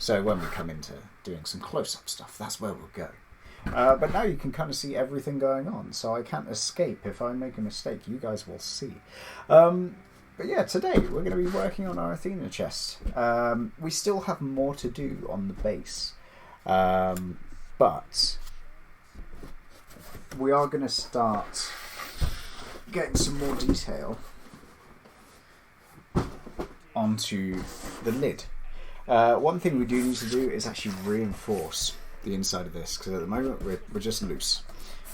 So when we come into doing some close-up stuff, that's where we'll go. But now you can kind of see everything going on, so I can't escape. If I make a mistake, you guys will see. But yeah, today we're going to be working on our Athena chest. We still have more to do on the base, but we are going to start getting some more detail onto the lid. One thing we do need to do is actually reinforce the inside of this, because at the moment we're just loose.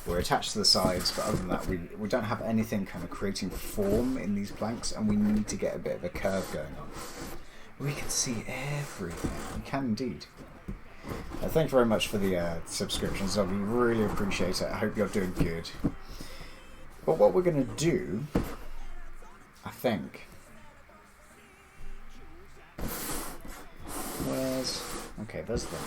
We're attached to the sides, but other than that we don't have anything kind of creating form in these planks, and we need to get a bit of a curve going on. We can see everything. We can indeed. Thank you very much for the subscriptions. I really appreciate it. I hope you're doing good. But what we're going to do, I think... Okay, there's them.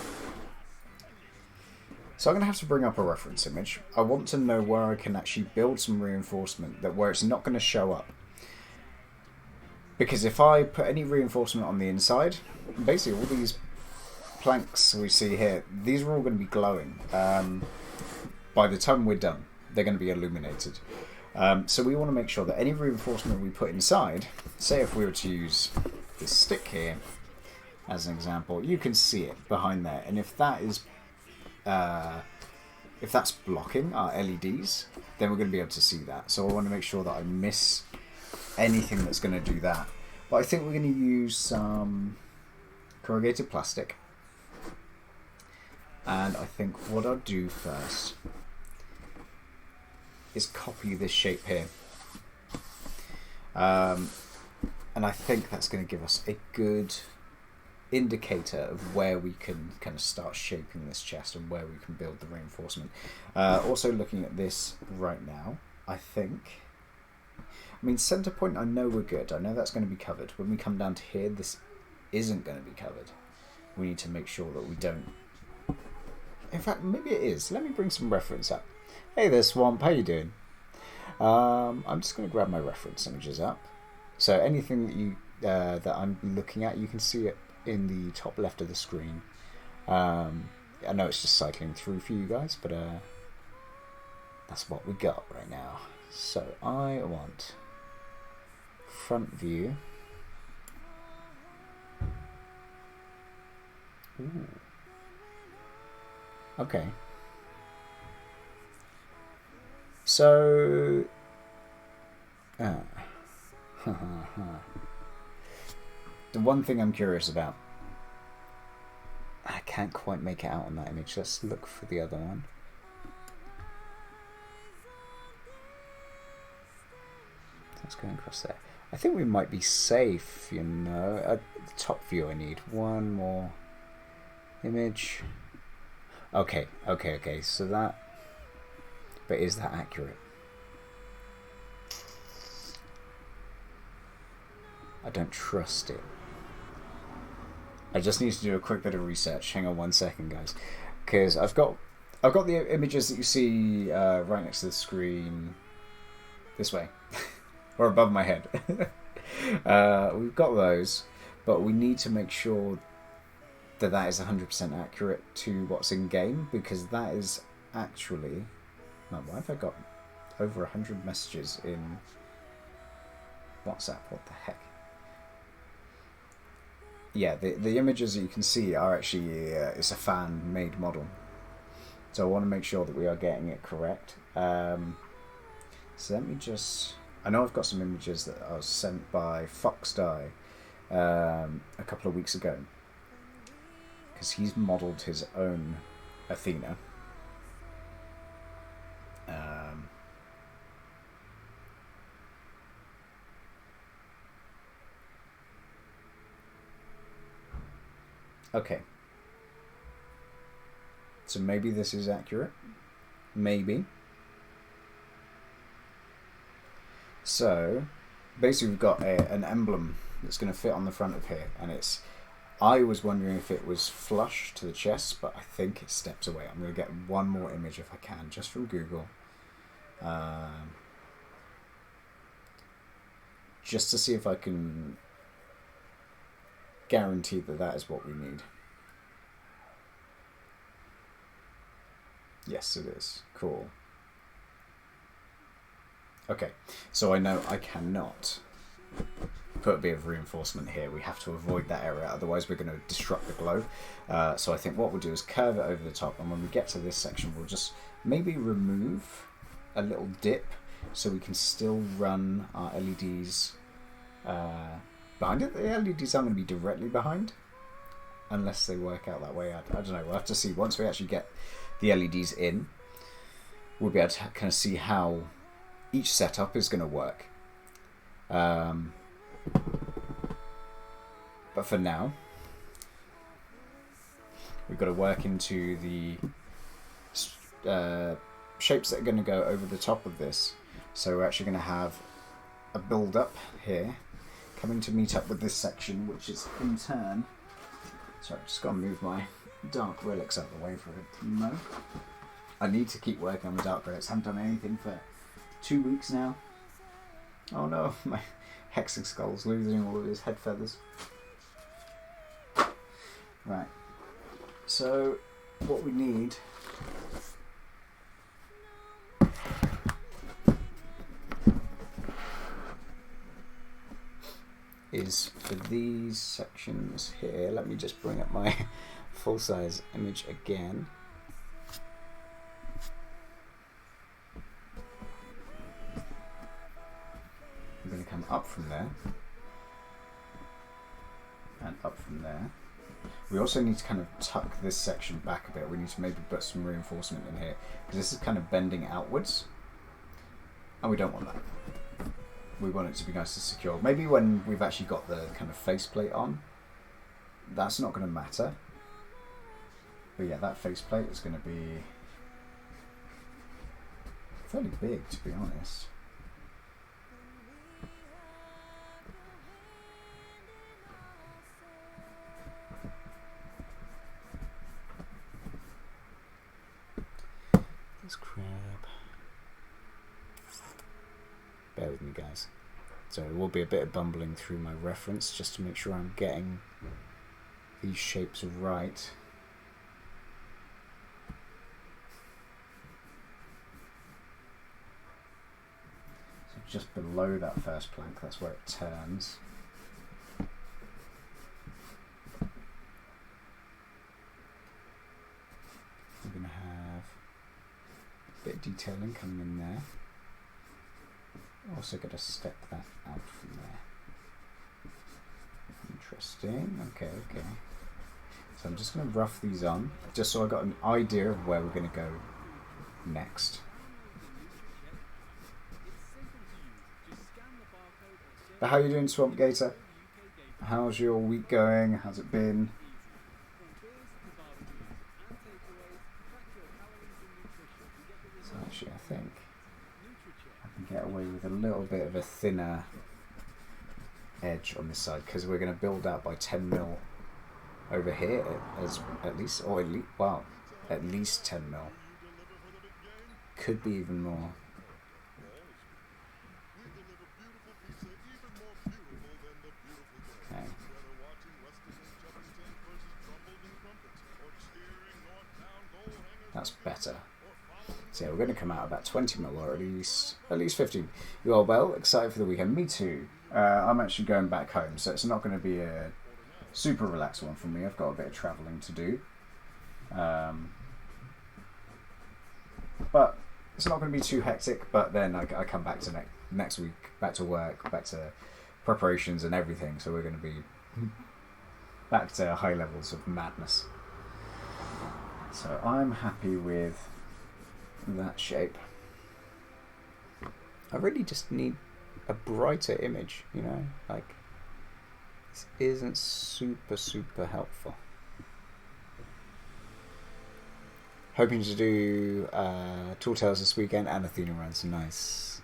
So I'm going to have to bring up a reference image. I want to know where I can actually build some reinforcement where it's not going to show up. Because if I put any reinforcement on the inside, basically all these planks we see here, these are all going to be glowing. By the time we're done, they're going to be illuminated. So we want to make sure that any reinforcement we put inside, say if we were to use this stick here as an example, you can see it behind there, and if that is if that's blocking our LEDs, then we're going to be able to see that. So I want to make sure that I miss anything that's going to do that. But I think we're going to use some corrugated plastic, and I think what I'll do first is copy this shape here, and I think that's going to give us a good indicator of where we can kind of start shaping this chest and where we can build the reinforcement. Also looking at this right now, I mean center point, I know we're good. I know that's going to be covered. When we come down to here, this isn't going to be covered. We need to make sure that we don't... In fact, maybe it is. Let me bring some reference up. Hey there, Swamp, how you doing? I'm just going to grab my reference images up. So anything that you that I'm looking at, you can see it in the top left of the screen. I know it's just cycling through for you guys, but that's what we got right now. So I want front view. Ooh. Okay. So the one thing I'm curious about, I can't quite make it out on that image. Let's look for the other one. That's going across there. I think we might be safe, you know. At the top view I need one more image. Okay. So that... But is that accurate? I don't trust it. I just need to do a quick bit of research. Hang on 1 second, guys, because I've got the images that you see right next to the screen, this way, or above my head. We've got those, but we need to make sure that that is 100% accurate to what's in game, because that is actually... No, why have I got over 100 messages in WhatsApp? What the heck? Yeah, the images that you can see are actually it's a fan-made model, so I want to make sure that we are getting it correct. So let me just... I know I've got some images that I was sent by Foxdie a couple of weeks ago, because he's modelled his own Athena. Okay. So maybe this is accurate. Maybe. So basically we've got an emblem that's going to fit on the front of here, and it's... I was wondering if it was flush to the chest, but I think it steps away. I'm going to get one more image if I can, just from Google. Just to see if I can guarantee that that is what we need. Yes, it is. Cool. Okay, so I know I cannot put a bit of reinforcement here. We have to avoid that area, otherwise we're going to disrupt the glow. So I think what we'll do is curve it over the top, and when we get to this section, we'll just maybe remove a little dip so we can still run our LEDs behind it. The LEDs aren't going to be directly behind, unless they work out that way. I don't know. We'll have to see. Once we actually get the LEDs in, we'll be able to kind of see how each setup is going to work. But for now, we've got to work into the shapes that are going to go over the top of this. So we're actually going to have a build up here coming to meet up with this section, which is in turn... Sorry, I've just got to move my dark relics out of the way for a moment. I need to keep working on the dark relics. I haven't done anything for 2 weeks now. Oh no, my hexing skull's losing all of his head feathers. Right, so what we need is for these sections here. Let me just bring up my full-size image again. I'm going to come up from there and up from there. We also need to kind of tuck this section back a bit. We need to maybe put some reinforcement in here, because this is kind of bending outwards, and we don't want that. We want it to be nice and secure. Maybe when we've actually got the kind of faceplate on, that's not going to matter. But yeah, that faceplate is going to be fairly big, to be honest. Crab. Bear with me, guys. So it will be a bit of bumbling through my reference just to make sure I'm getting these shapes right. So just below that first plank, that's where it turns. We're going to have bit of detailing coming in there. Also got to step that out from there. Interesting. Okay. So I'm just going to rough these on, just so I got an idea of where we're going to go next. But how are you doing, Swamp Gator? How's your week going? How's it been? Actually, I think I can get away with a little bit of a thinner edge on this side, because we're going to build out by 10 mil over here at least, wow, at least 10 mil. Could be even more. Okay. That's better. So yeah, we're going to come out about 20 mil, or at least 15. You are well excited for the weekend. Me too. I'm actually going back home, so it's not going to be a super relaxed one for me. I've got a bit of travelling to do. But it's not going to be too hectic, but then I come back to next week, back to work, back to preparations and everything, so we're going to be back to high levels of madness. So I'm happy with that shape. I really just need a brighter image, you know, like this isn't super helpful. Hoping to do Tall Tales this weekend and Athena runs. Nice.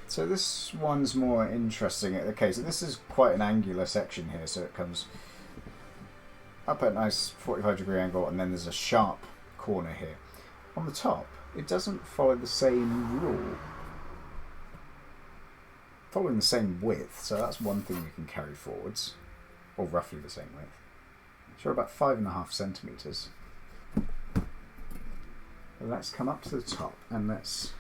So this one's more interesting. Okay, so this is quite an angular section here, so it comes up at a nice 45-degree angle, and then there's a sharp corner here. On the top, it doesn't follow the same rule. Following the same width, so that's one thing we can carry forwards. or roughly the same width. So about 5.5 centimeters. Let's come up to the top and let's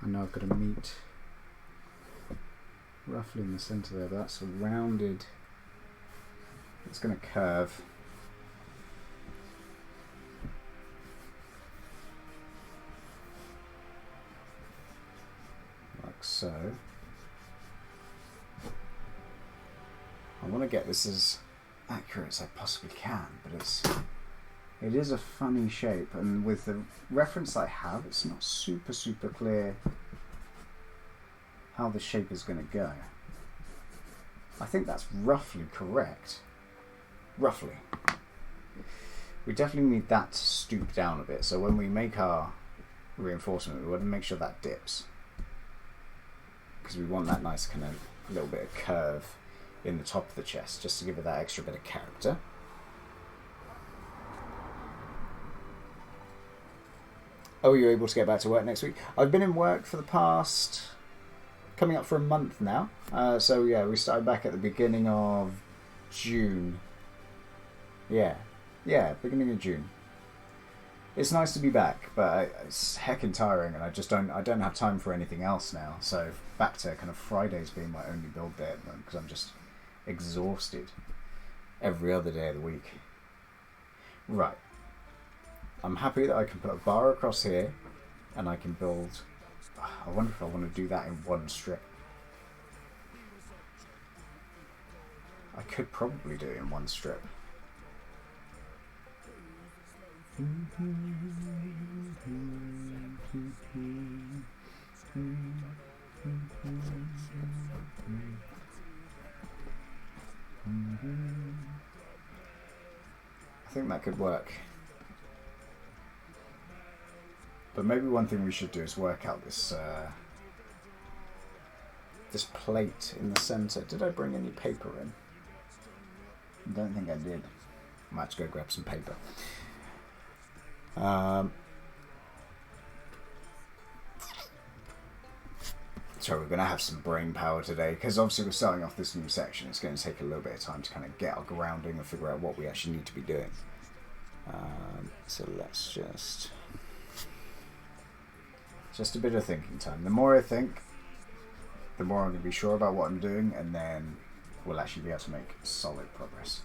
I know I've got a meet roughly in the centre there, but that's a rounded, it's going to curve. Like so. I want to get this as accurate as I possibly can, but it is a funny shape, and with the reference I have, it's not super clear how the shape is going to go. I think that's roughly correct. Roughly. We definitely need that to stoop down a bit, so when we make our reinforcement we want to make sure that dips, because we want that nice kind of little bit of curve in the top of the chest, just to give it that extra bit of character. Oh, you're able to get back to work next week? I've been in work for the past, coming up for a month now. So yeah, we started back at the beginning of June. Yeah, beginning of June. It's nice to be back, but it's heckin' tiring, and I don't have time for anything else now. So back to kind of Fridays being my only build day at the moment, because I'm just exhausted every other day of the week. Right. I'm happy that I can put a bar across here and I can build... I wonder if I want to do that in one strip. I could probably do it in one strip. I think that could work. But maybe one thing we should do is work out this this plate in the centre. Did I bring any paper in? I don't think I did. I might have to go grab some paper. So we're going to have some brain power today, because obviously we're starting off this new section. It's going to take a little bit of time to kind of get our grounding and figure out what we actually need to be doing. So let's just a bit of thinking time. The more I think, the more I'm going to be sure about what I'm doing, and then we'll actually be able to make solid progress.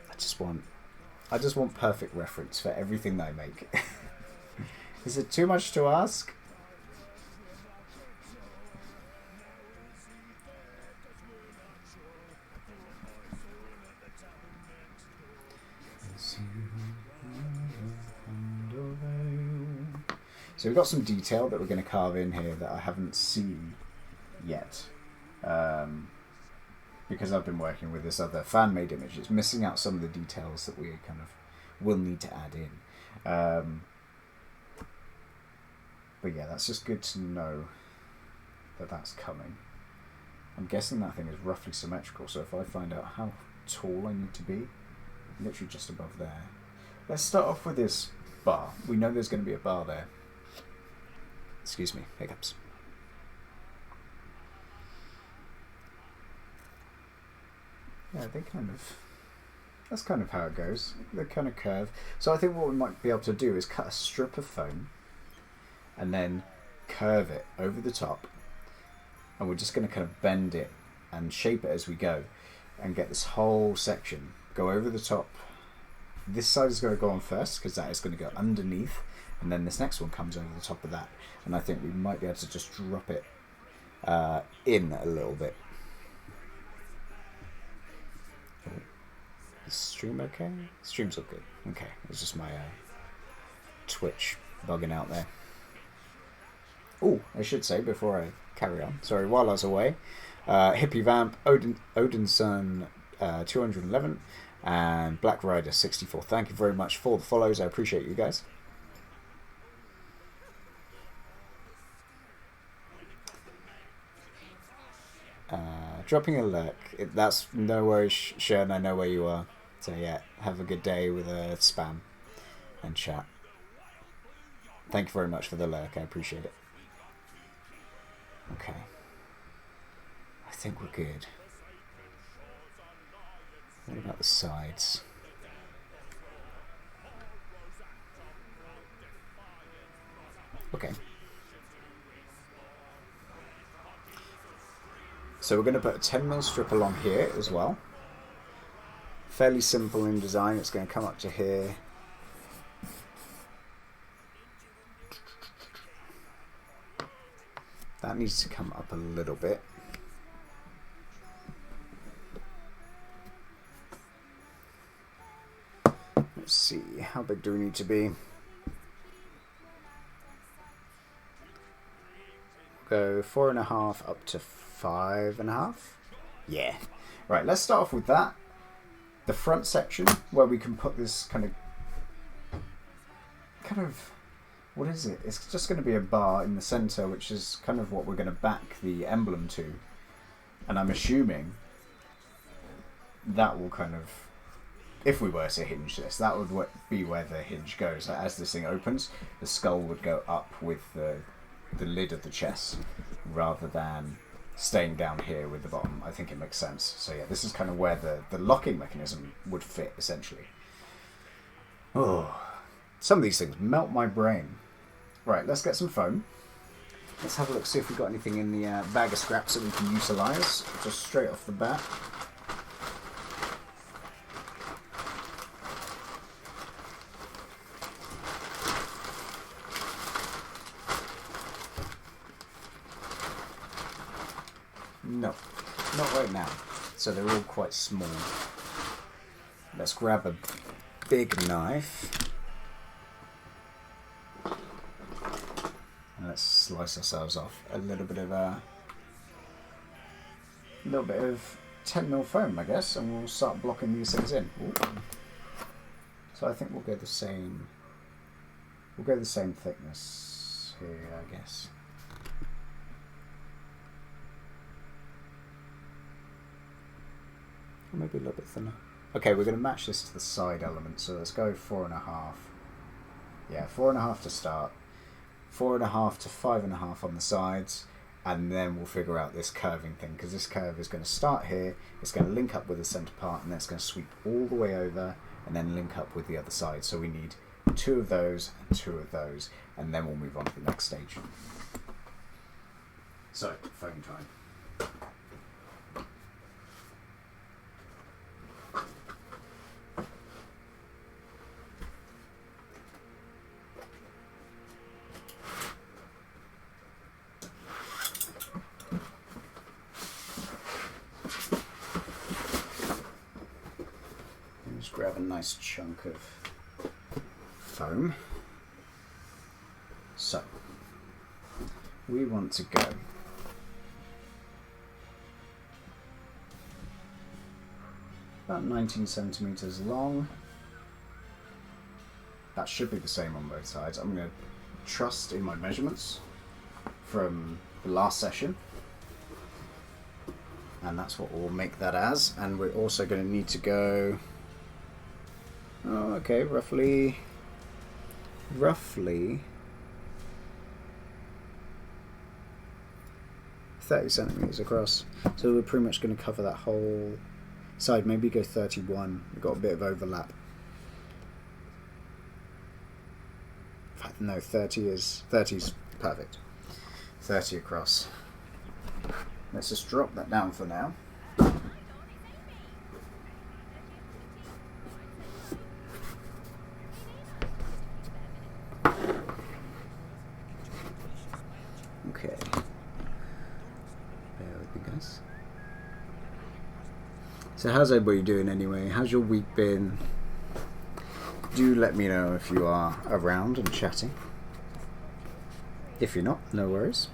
I just want perfect reference for everything that I make. Is it too much to ask? So we've got some detail that we're going to carve in here that I haven't seen yet. Because I've been working with this other fan-made image, it's missing out some of the details that we kind of will need to add in. But yeah, that's just good to know that that's coming. I'm guessing that thing is roughly symmetrical, so if I find out how tall I need to be, literally just above there. Let's start off with this bar. We know there's going to be a bar there. Excuse me, hiccups. Yeah, that's kind of how it goes. They kind of curve. So I think what we might be able to do is cut a strip of foam and then curve it over the top. And we're just going to kind of bend it and shape it as we go and get this whole section go over the top. This side is going to go on first because that is going to go underneath, and then this next one comes over the top of that. And I think we might be able to just drop it in a little bit. Is stream okay? Stream's all good. Okay, it's just my Twitch bugging out there. Oh, I should say before I carry on. Sorry, while I was away, Hippie Vamp, Odin's Son 211, and Black Rider 64. Thank you very much for the follows. I appreciate you guys. dropping a lurk. That's no worries, Shern. I know where you are. So yeah, have a good day with a spam and chat. Thank you very much for the lurk. I appreciate it. Okay. I think we're good. What about the sides? Okay. So we're going to put a 10mm strip along here as well. Fairly simple in design. It's going to come up to here. That needs to come up a little bit. Let's see, how big do we need to be? Go 4.5 up to 5.5. Yeah. Right, let's start off with that. The front section where we can put this kind of, what is it? It's just going to be a bar in the center, which is kind of what we're going to back the emblem to. And I'm assuming that will kind of, if we were to hinge this, that would be where the hinge goes. As this thing opens, the skull would go up with the lid of the chest rather than staying down here with the bottom. I think it makes sense. So yeah, this is kind of where the locking mechanism would fit, essentially. Oh, some of these things melt my brain. Right, let's get some foam. Let's have a look, see if we've got anything in the bag of scraps that we can utilise, just straight off the bat. No, not right now. So they're all quite small. Let's grab a big knife. And let's slice ourselves off a little bit of 10mm foam, I guess, and we'll start blocking these things in. Ooh. So I think we'll go the same. We'll go the same thickness here, I guess. Or maybe a little bit thinner. Okay, we're going to match this to the side element, so let's go 4.5. Yeah, 4.5 to start. 4.5 to 5.5 on the sides, and then we'll figure out this curving thing, because this curve is going to start here, it's going to link up with the centre part, and then it's going to sweep all the way over, and then link up with the other side. So we need 2 of those and 2 of those, and then we'll move on to the next stage. So, foam time. Grab a nice chunk of foam. So we want to go about 19 centimeters long. That should be the same on both sides. I'm going to trust in my measurements from the last session, and that's what we'll make that as. And we're also going to need to go, oh, okay, roughly 30 centimeters across. So we're pretty much going to cover that whole side. Maybe go 31. We've got a bit of overlap. In fact, no, 30's perfect. 30 across. Let's just drop that down for now. Okay. Bear with me, guys. So how's everybody doing anyway? How's your week been? Do let me know if you are around and chatting. If you're not, no worries.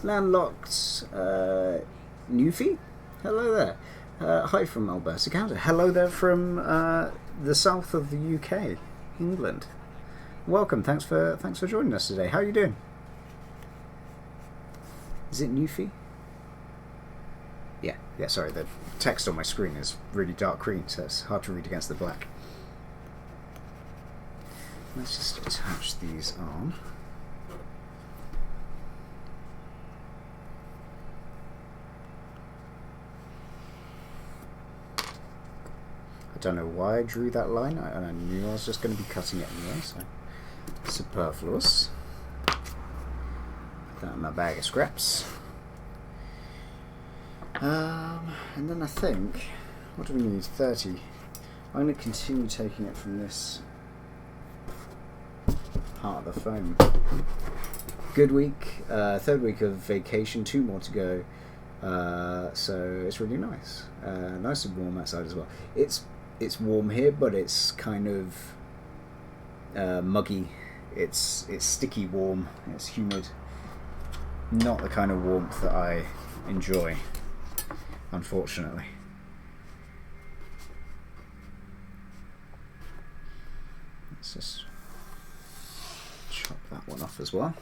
Landlocked Newfie, hello there. Hi from Alberta, Canada. Hello there from the south of the UK, England. Welcome. Thanks for joining us today. How are you doing? Is it Newfie? Yeah. Sorry, the text on my screen is really dark green, so it's hard to read against the black. Let's just attach these on. I don't know why I drew that line, and I knew I was just going to be cutting it anyway, so superfluous. Put that in my bag of scraps. And then I think, what do we need? 30. I'm going to continue taking it from this part of the foam. Good week, third week of vacation, 2 more to go. So it's really nice. Nice and warm outside as well. It's warm here, but it's kind of muggy. It's sticky warm. It's humid. Not the kind of warmth that I enjoy, unfortunately. Let's just chop that one off as well.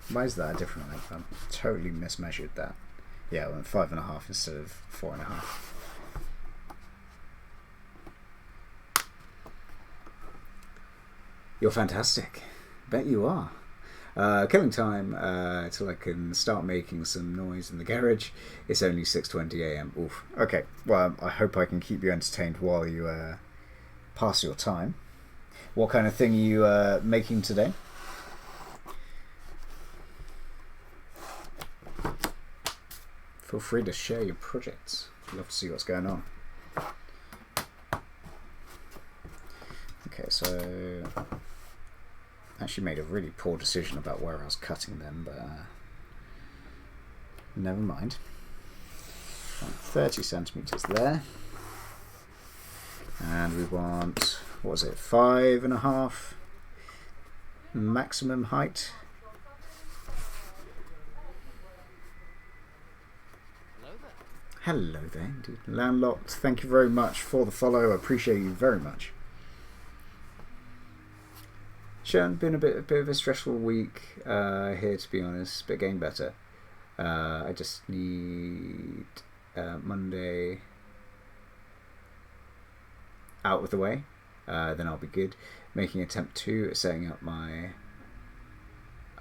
Why is that a different length? I totally mismeasured that. Yeah, I went 5.5 instead of 4.5. You're fantastic. Bet you are. Killing time till I can start making some noise in the garage. It's only 6:20 AM. Oof. Okay, well, I hope I can keep you entertained while you pass your time. What kind of thing are you making today? Feel free to share your projects. I'd love to see what's going on. Okay, so I actually made a really poor decision about where I was cutting them, but never mind. 30 centimeters there, and we want, what was it, 5.5 maximum height. Hello there, indeed. Landlocked, thank you very much for the follow. I appreciate you very much. Sure, been a bit of a stressful week here, to be honest, but getting better. I just need Monday out of the way, then I'll be good. Making attempt 2 at setting up my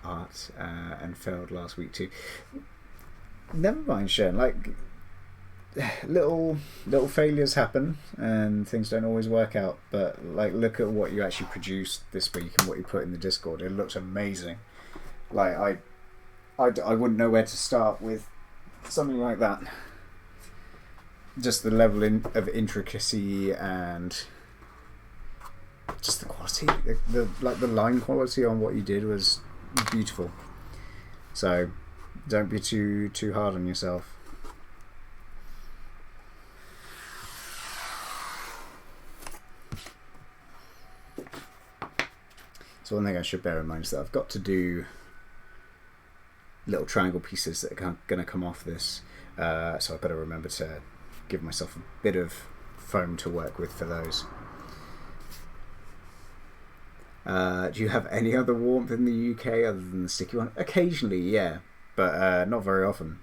art and failed last week too. Never mind, Sharon. Like, little failures happen and things don't always work out, but like, look at what you actually produced this week and what you put in the Discord. It looks amazing. Like, I wouldn't know where to start with something like that. Just the level of intricacy and just the quality, the line quality on what you did was beautiful. So don't be too hard on yourself. So one thing I should bear in mind is that I've got to do little triangle pieces that are going to come off this, so I've got to remember to give myself a bit of foam to work with for those. Do you have any other warmth in the UK other than the sticky one? Occasionally, yeah, but not very often.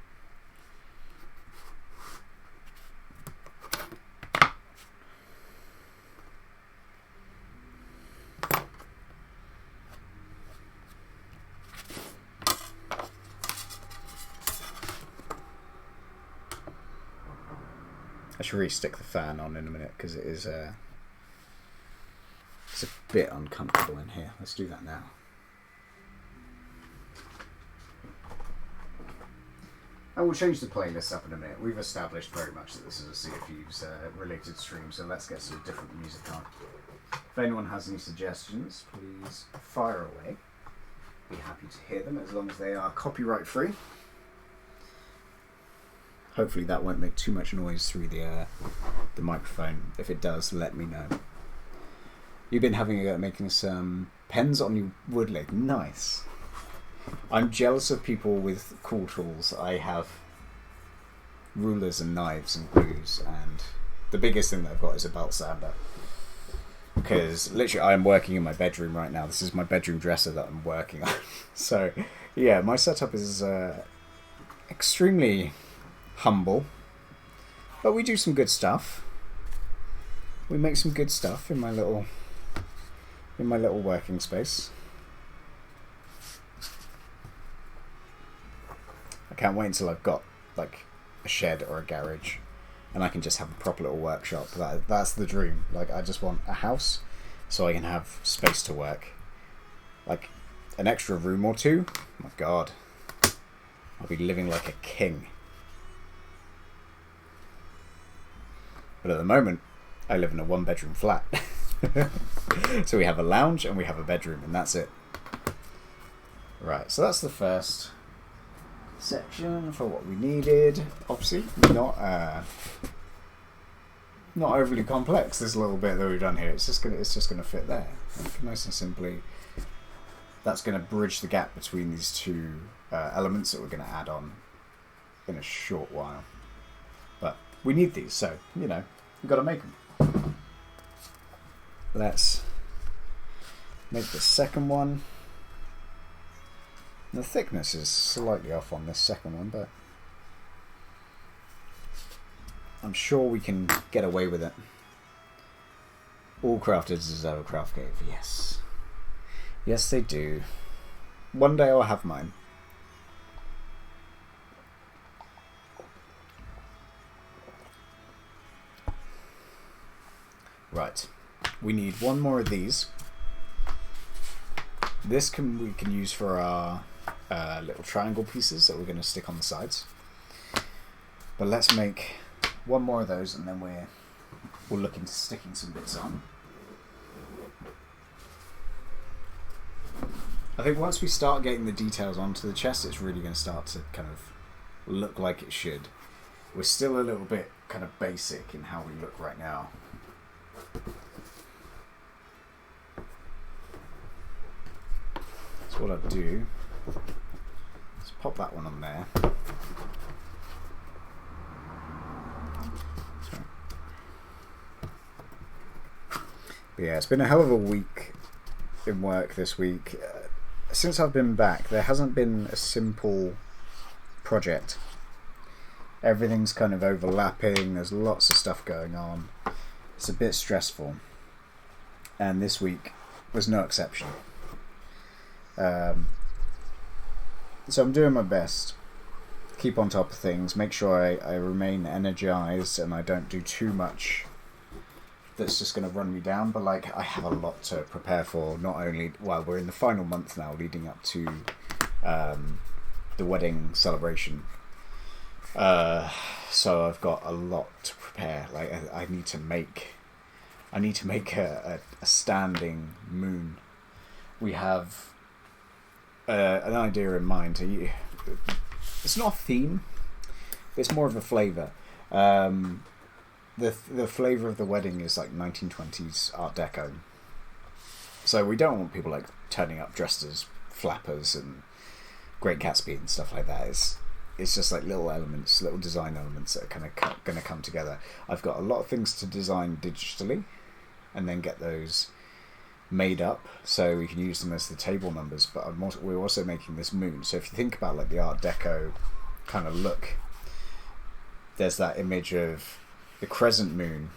I should really stick the fan on in a minute because it is it's a bit uncomfortable in here. Let's do that now. And we'll change the playlist up in a minute. We've established very much that this is a Sea of Thieves related stream, so let's get some different music on. If anyone has any suggestions, please fire away. Be happy to hear them as long as they are copyright free. Hopefully that won't make too much noise through the microphone. If it does, let me know. You've been having a go at making some pens on your wood lathe. Nice. I'm jealous of people with cool tools. I have rulers and knives and glues, and the biggest thing that I've got is a belt sander. Because literally I am working in my bedroom right now. This is my bedroom dresser that I'm working on. So yeah, my setup is extremely humble, but we do some good stuff. We make some good stuff in my little working space. I can't wait until I've got like a shed or a garage and I can just have a proper little workshop. That's the dream. Like, I just want a house so I can have space to work. Like an extra room or two. Oh my god, I'll be living like a king. But at the moment I live in a 1-bedroom flat. So we have a lounge and we have a bedroom, and that's it. Right, so that's the first section for what we needed. Obviously not overly complex, this little bit that we've done here. It's just gonna fit there, like, nice and simply. That's gonna bridge the gap between these two elements that we're gonna add on in a short while. But we need these, so you know, we've got to make them. Let's make the second one. The thickness is slightly off on this second one, but I'm sure we can get away with it. All crafted as a craft cave, yes. Yes, they do. One day I'll have mine. Right. We need one more of these. This we can use for our little triangle pieces that we're going to stick on the sides. But let's make one more of those, and then we'll look into sticking some bits on. I think once we start getting the details onto the chest, it's really going to start to kind of look like it should. We're still a little bit kind of basic in how we look right now. So what I'll do is pop that one on there. But yeah, it's been a hell of a week in work this week. Since I've been back, there hasn't been a simple project. Everything's kind of overlapping, there's lots of stuff going on. It's a bit stressful. And this week was no exception. So I'm doing my best, keep on top of things, make sure I remain energized and I don't do too much that's just going to run me down. But like, I have a lot to prepare for, not only, well, we're in the final month now leading up to the wedding celebration, so I've got a lot to prepare. Like, I need to make a standing moon. We have an idea in mind. It's not a theme, it's more of a flavour. The flavour of the wedding is like 1920s Art Deco. So we don't want people like turning up dressed as flappers and Great Gatsby and stuff like that. It's just like little elements, little design elements that are kind of going to come together. I've got a lot of things to design digitally and then get those made up so we can use them as the table numbers. But we're also making this moon. So if you think about like the Art Deco kind of look, there's that image of the crescent moon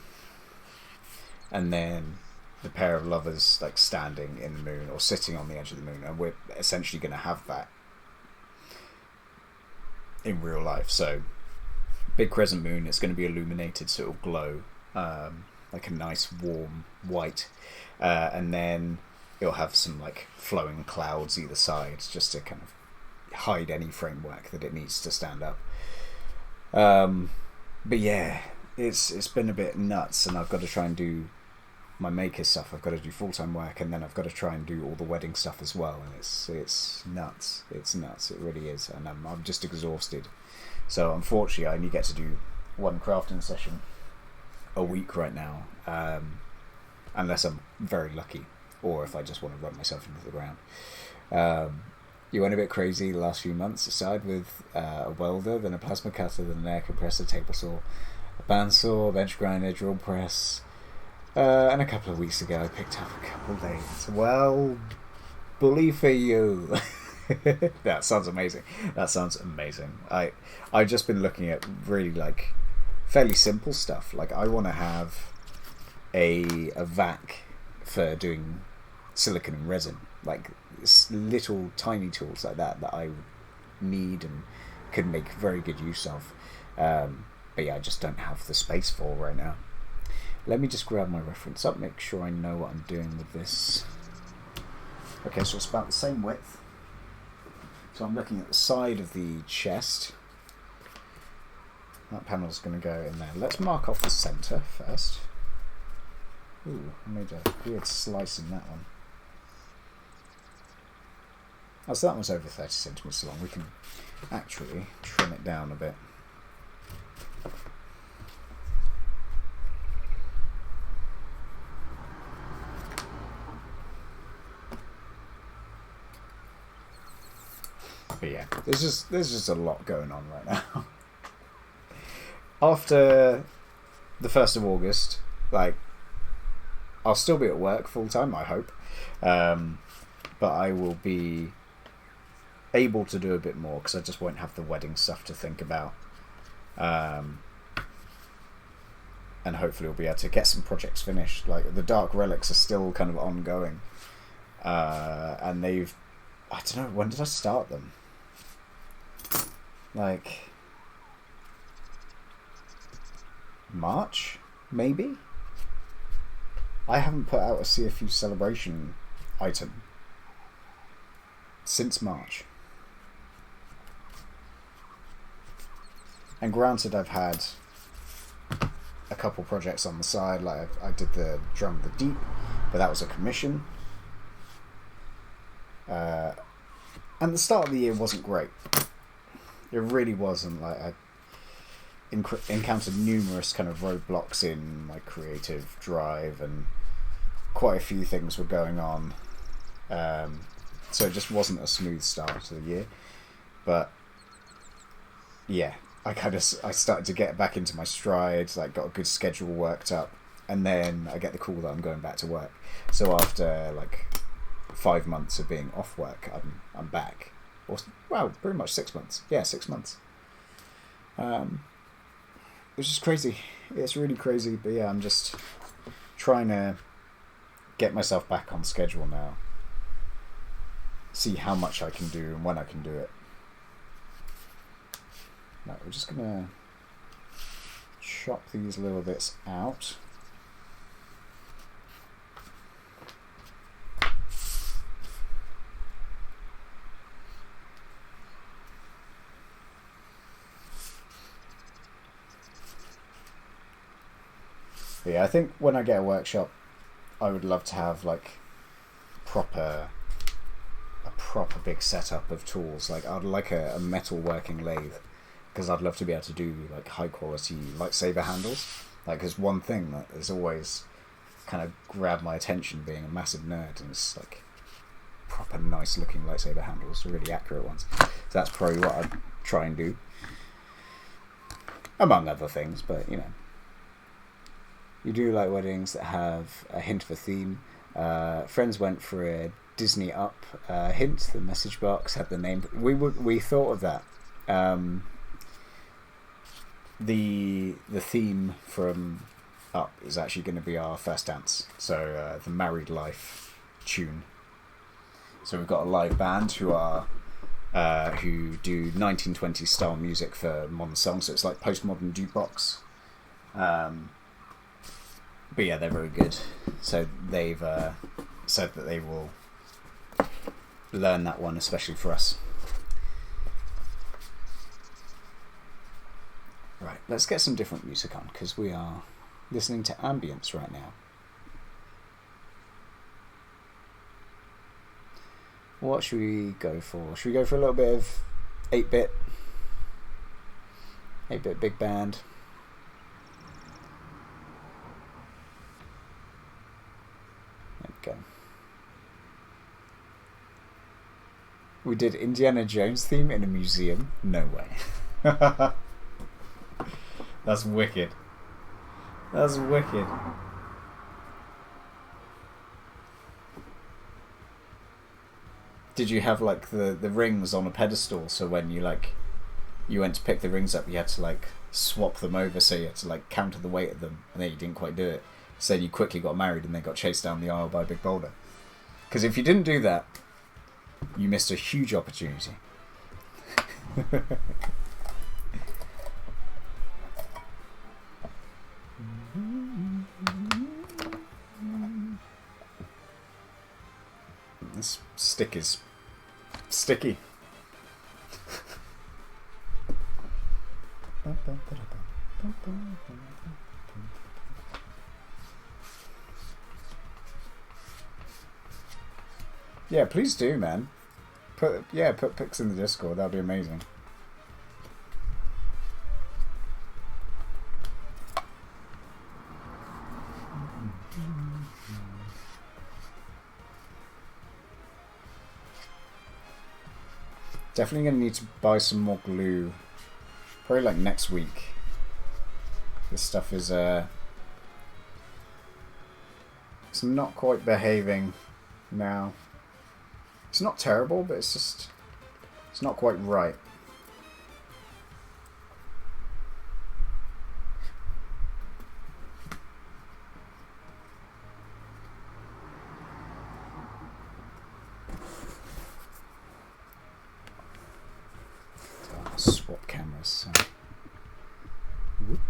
and then the pair of lovers like standing in the moon or sitting on the edge of the moon, and we're essentially going to have that in real life. So big crescent moon, it's going to be illuminated so it'll glow like a nice warm white, and then it'll have some like flowing clouds either side just to kind of hide any framework that it needs to stand up. But yeah, it's been a bit nuts, and I've got to try and do my maker stuff. I've got to do full-time work, and then I've got to try and do all the wedding stuff as well, and it's nuts. It's nuts, it really is, and I'm just exhausted So unfortunately, I only get to do one crafting session a week right now, unless I'm very lucky, or if I just want to run myself into the ground. You went a bit crazy the last few months, aside with a welder, then a plasma cutter, then an air compressor, table saw, a bandsaw, a bench grinder, drill press, and a couple of weeks ago I picked up a couple of lathes. Well, bully for you. That sounds amazing. That sounds amazing. I've just been looking at really like fairly simple stuff. Like I want to have a vac for doing silicon and resin, like little tiny tools like that I need and could make very good use of. But yeah, I just don't have the space for right now. Let me just grab my reference up, make sure I know what I'm doing with this. Okay, so it's about the same width. So I'm looking at the side of the chest. That panel's going to go in there. Let's mark off the centre first. Ooh, I made a weird slice in that one. Oh, so that one's over 30 centimetres long. We can actually trim it down a bit. But yeah, there's just a lot going on right now. After the 1st of August, like, I'll still be at work full time, I hope, but I will be able to do a bit more because I just won't have the wedding stuff to think about, and hopefully we'll be able to get some projects finished. Like the Dark Relics are still kind of ongoing, and I don't know, when did I start them? Like March, maybe? I haven't put out a CFU celebration item since March. And granted, I've had a couple projects on the side, like I did the Drum of the Deep, but that was a commission. And the start of the year wasn't great. It really wasn't. Like I encountered numerous kind of roadblocks in my creative drive, and quite a few things were going on. So it just wasn't a smooth start to the year. But yeah, I started to get back into my stride, like got a good schedule worked up, and then I get the call that I'm going back to work. So after like 5 months of being off work, I'm back. Or, well, pretty much 6 months. Yeah, 6 months. It's just crazy. It's really crazy. But yeah, I'm just trying to get myself back on schedule now. See how much I can do and when I can do it. Right, we're just gonna chop these little bits out. But yeah, I think when I get a workshop, I would love to have like a proper big setup of tools. Like I'd like a metal working lathe, because I'd love to be able to do like high quality lightsaber handles. Like there's one thing that has always kind of grabbed my attention, being a massive nerd, and it's like proper nice looking lightsaber handles, really accurate ones. So that's probably what I'd try and do, among other things. But you know, you do like weddings that have a hint of a theme. Friends went for a Disney Up hint. The message box had the name. We thought of that. The theme from Up is actually going to be our first dance. So the Married Life tune. So we've got a live band who do 1920s style music for modern songs. So it's like postmodern jukebox. But yeah, they're very good. So they've said that they will learn that one, especially for us. Right, let's get some different music on, because we are listening to ambience right now. What should we go for? Should we go for a little bit of 8-bit? 8-bit big band. There we go. We did Indiana Jones theme in a museum? No way. That's wicked. That's wicked. Did you have like the rings on a pedestal, so when you went to pick the rings up, you had to like swap them over, so you had to like counter the weight of them, and then you didn't quite do it, so you quickly got married and then got chased down the aisle by a big boulder? Because if you didn't do that, you missed a huge opportunity. This stick is sticky. Yeah, please do, man. Put pics in the Discord. That'd be amazing. Definitely going to need to buy some more glue. Probably like next week. This stuff is it's not quite behaving now. It's not terrible, but it's not quite right. Swap cameras. So. Whoop.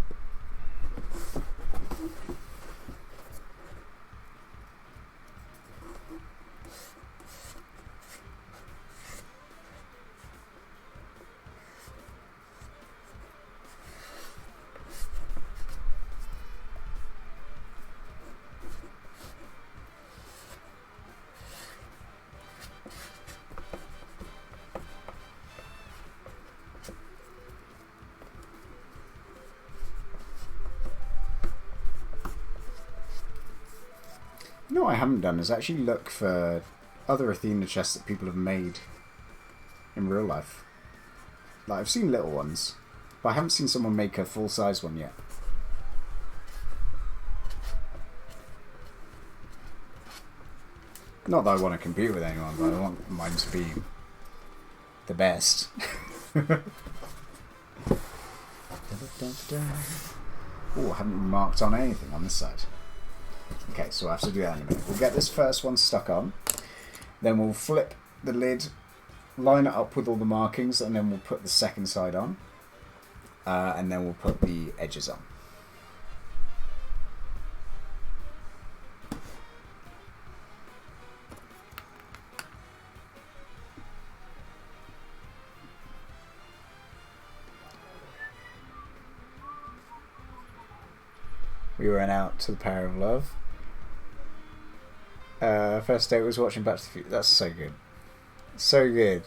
You know what I haven't done is actually look for other Athena chests that people have made in real life. Like, I've seen little ones, but I haven't seen someone make a full-size one yet. Not that I want to compete with anyone, but I want mine to be the best. Oh, I haven't marked on anything on this side. Okay, so I have to do that in a minute. We'll get this first one stuck on, then we'll flip the lid, line it up with all the markings, and then we'll put the second side on, and then we'll put the edges on. We ran out to the Power of Love. First date was watching Back to the Future. That's so good. So good.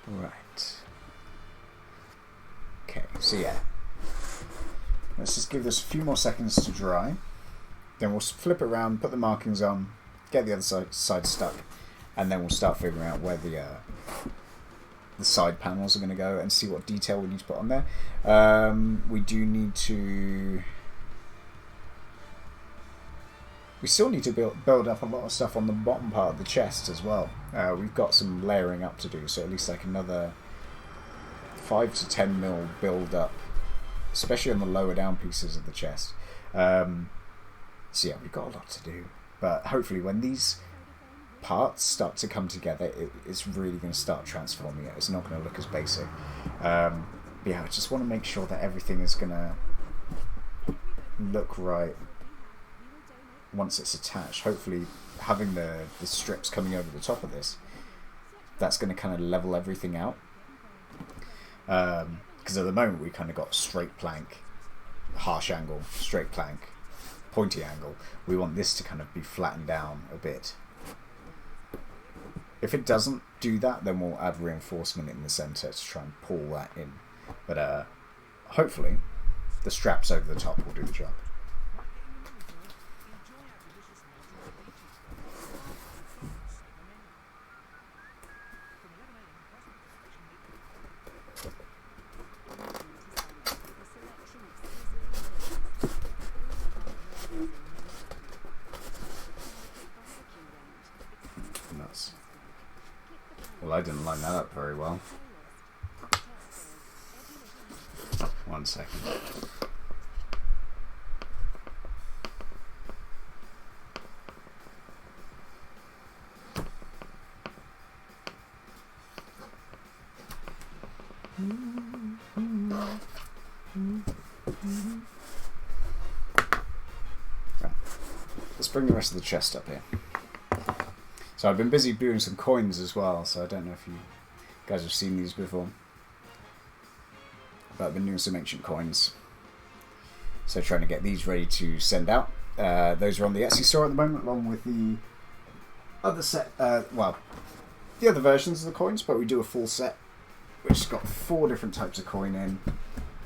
Right. Okay, so yeah. Let's just give this a few more seconds to dry. Then we'll flip it around, put the markings on, get the other side stuck, and then we'll start figuring out where the side panels are going to go and see what detail we need to put on there. We do need to... We still need to build up a lot of stuff on the bottom part of the chest as well. We've got some layering up to do, so at least like another 5 to 10 mil build up, especially on the lower down pieces of the chest. So yeah, we've got a lot to do. But hopefully when these parts start to come together, it's really going to start transforming it. It's not going to look as basic. But yeah, I just want to make sure that everything is going to look right once it's attached. Hopefully having the strips coming over the top of this, that's going to kind of level everything out. Because at the moment we kind of got straight plank, harsh angle, straight plank, pointy angle. We want this to kind of be flattened down a bit. If it doesn't do that, then we'll add reinforcement in the centre to try and pull that in. But hopefully the straps over the top will do the job. Well, I didn't line that up very well. 1 second. Right. Let's bring the rest of the chest up here. So I've been busy doing some coins as well, so I don't know if you guys have seen these before. But I've been doing some ancient coins. So trying to get these ready to send out. Those are on the Etsy store at the moment, along with the other set, well, the other versions of the coins, but we do a full set, which has got 4 different types of coin in.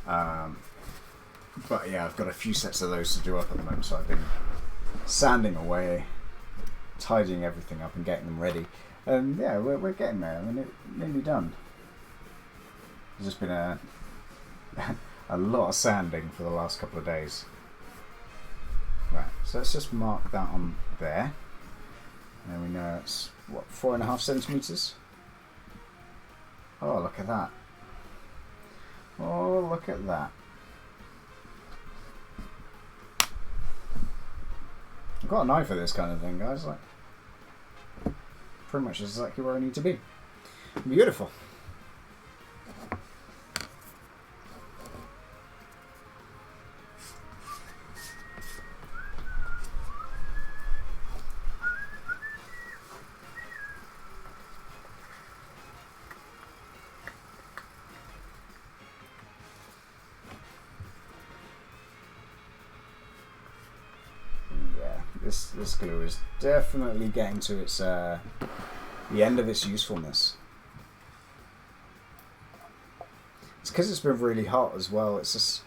But yeah, I've got a few sets of those to do up at the moment, so I've been sanding away, tidying everything up and getting them ready. And yeah, we're getting there. I mean, it's nearly done. There's just been a lot of sanding for the last couple of days. Right, so let's just mark that on there. And then we know it's, what, 4.5 centimetres? Oh, look at that. Oh, look at that. I've got an eye for this kind of thing, guys. Like, pretty much exactly where I need to be. Beautiful. This glue is definitely getting to its the end of its usefulness. It's because it's been really hot as well. It's just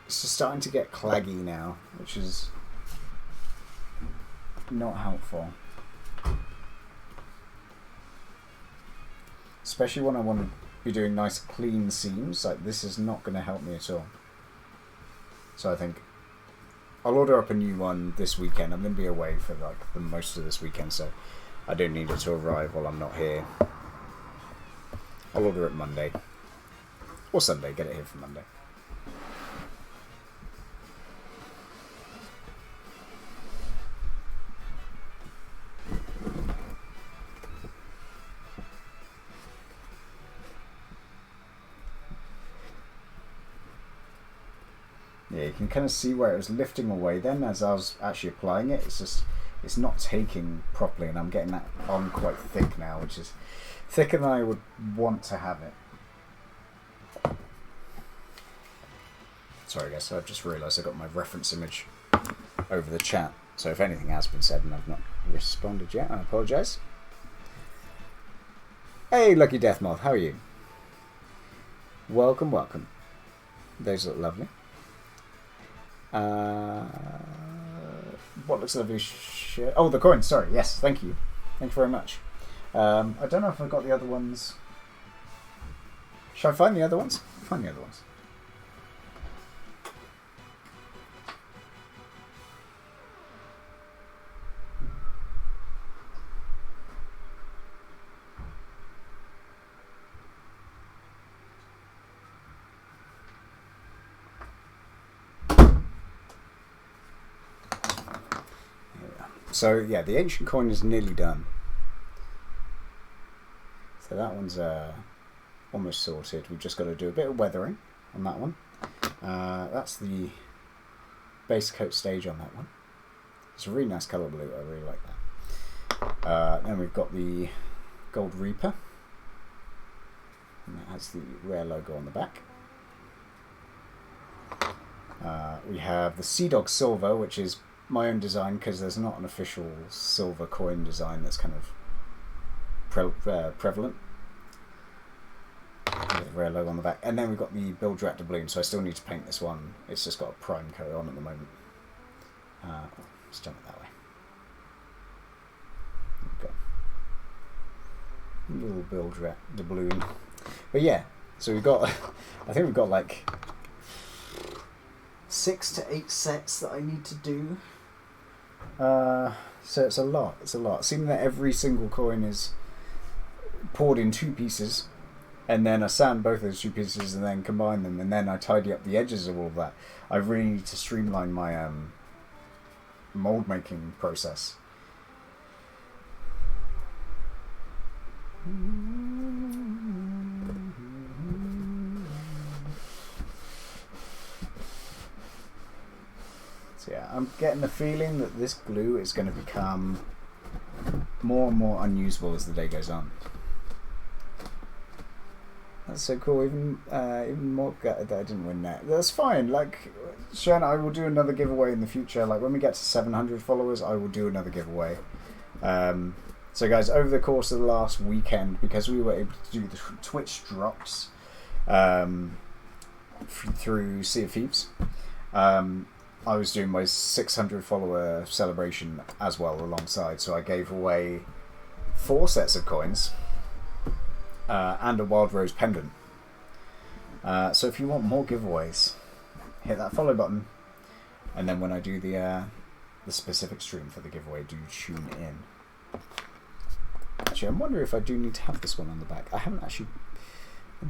starting to get claggy now, which is not helpful. Especially when I want to be doing nice clean seams. Like, this is not going to help me at all. So I think I'll order up a new one this weekend. I'm going to be away for like the most of this weekend, so I don't need it to arrive while I'm not here. I'll order it Monday. Or Sunday, get it here for Monday. Yeah, you can kind of see where it was lifting away then as I was actually applying it. It's not taking properly, and I'm getting that on quite thick now, which is thicker than I would want to have it. Sorry guys, I've just realised I got my reference image over the chat. So if anything has been said and I've not responded yet, I apologise. Hey Lucky Death Moth, how are you? Welcome, welcome. Those look lovely. What looks lovely? Oh, the coins. Sorry. Yes, thank you. Thank you very much. I don't know if I got the other ones. Should I find the other ones? Find the other ones. So yeah, the ancient coin is nearly done. So that one's almost sorted. We've just got to do a bit of weathering on that one. That's the base coat stage on that one. It's a really nice colour blue. I really like that. Then we've got the Gold Reaper. And that has the Rare logo on the back. We have the Sea Dog Silver, which is my own design because there's not an official silver coin design that's kind of prevalent. Very low on the back. And then we've got the Build Rat doubloon, so I still need to paint this one. It's just got a prime coat on at the moment. Let's jump it that way. Okay. Little Build Rat doubloon. But yeah, so we've got, I think we've got like 6 to 8 sets that I need to do. So it's a lot. It's a lot. Seeing that every single coin is poured in 2 pieces, and then I sand both those 2 pieces and then combine them, and then I tidy up the edges of all of that. I really need to streamline my mold making process. So yeah, I'm getting the feeling that this glue is going to become more and more unusable as the day goes on. That's so cool. Even more gutted that I didn't win that. That's fine. Like, Shen, I will do another giveaway in the future. Like when we get to 700 followers, I will do another giveaway. So guys, over the course of the last weekend, because we were able to do the Twitch drops through Sea of Thieves, I was doing my 600 follower celebration as well alongside. So I gave away 4 sets of coins. And a Wild Rose pendant. So if you want more giveaways, hit that follow button, and then when I do the specific stream for the giveaway, do tune in. Actually, I'm wondering if I do need to have this one on the back. I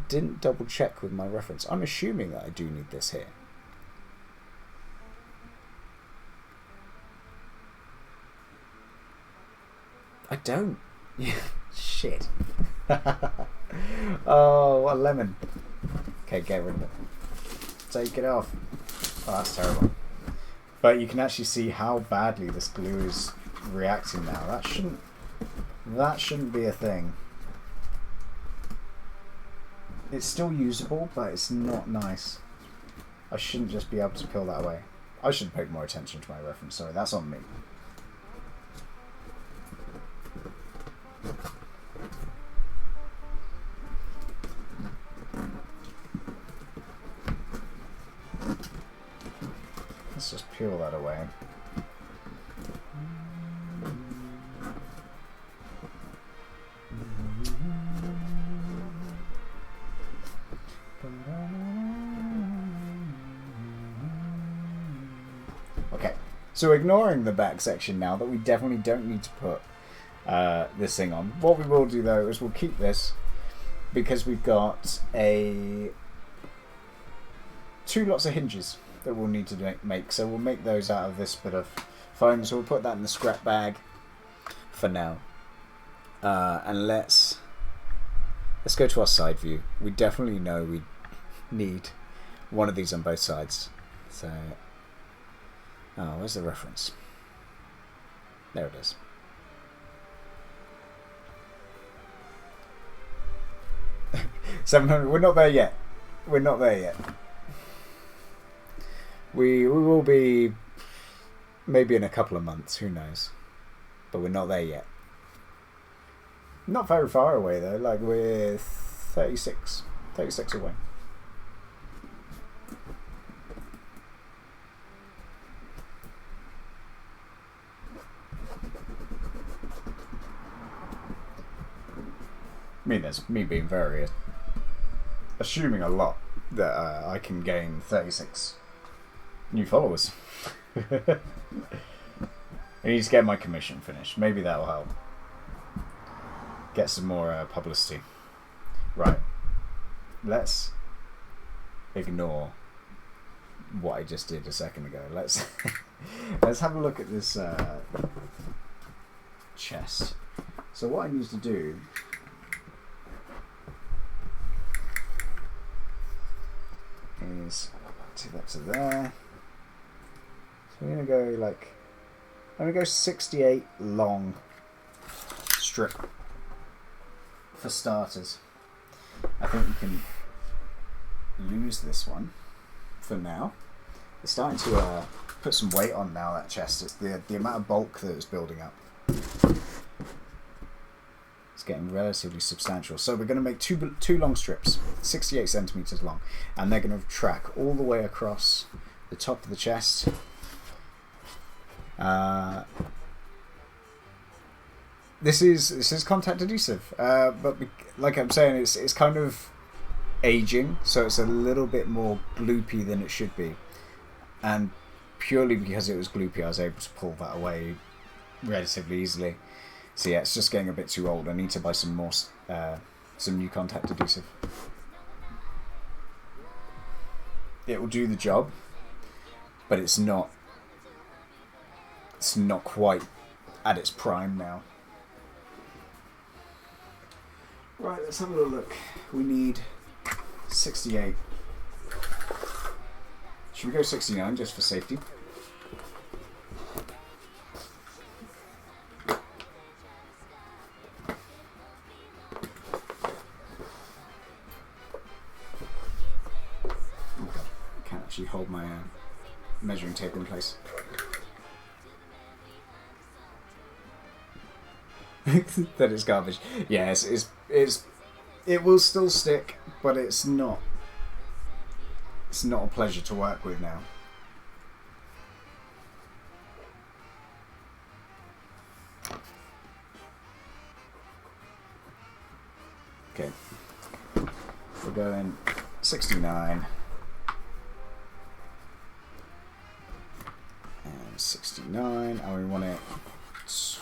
didn't double check with my reference. I'm assuming that I do need this here. I don't. Yeah, shit. Oh, what a lemon. Okay, get rid of it. Take it off. Oh, that's terrible. But you can actually see how badly this glue is reacting now. That shouldn't be a thing. It's still usable, but it's not nice. I shouldn't just be able to peel that away. I should pay more attention to my reference. Sorry, that's on me. Let's just peel that away. Okay, so ignoring the back section now that we definitely don't need to put this thing on. What we will do though is we'll keep this because we've got 2 lots of hinges that we'll need to make, so we'll make those out of this bit of foam, so we'll put that in the scrap bag for now. And let's go to our side view. We definitely know we need one of these on both sides. So, oh, where's the reference? There it is. $700. We're not there yet. We're not there yet. We will be maybe in a couple of months, who knows, but we're not there yet. Not very far away though, like we're 36 away. I mean, that's me being very assuming a lot that I can gain 36 new followers. I need to get my commission finished. Maybe that'll help. Get some more publicity. Right. Let's ignore what I just did a second ago. Let's have a look at this chest. So what I need to do is take that to there. So I'm gonna go 68 long strip for starters. I think we can lose this one for now. It's starting to put some weight on now, that chest. It's the amount of bulk that it's building up. It's getting relatively substantial. So we're going to make two long strips, 68 centimeters long, and they're going to track all the way across the top of the chest. This is contact adhesive, but like I'm saying, it's kind of aging, so it's a little bit more gloopy than it should be, and purely because it was gloopy, I was able to pull that away relatively easily. So yeah, it's just getting a bit too old. I need to buy some more, some new contact adhesive. It will do the job, but it's not quite at its prime now. Right, let's have a little look. We need 68. Should we go 69 just for safety? Actually hold my measuring tape in place. That is garbage. Yes, it will still stick, but it's not a pleasure to work with now. Okay, we're going 69. 69, and we want it to,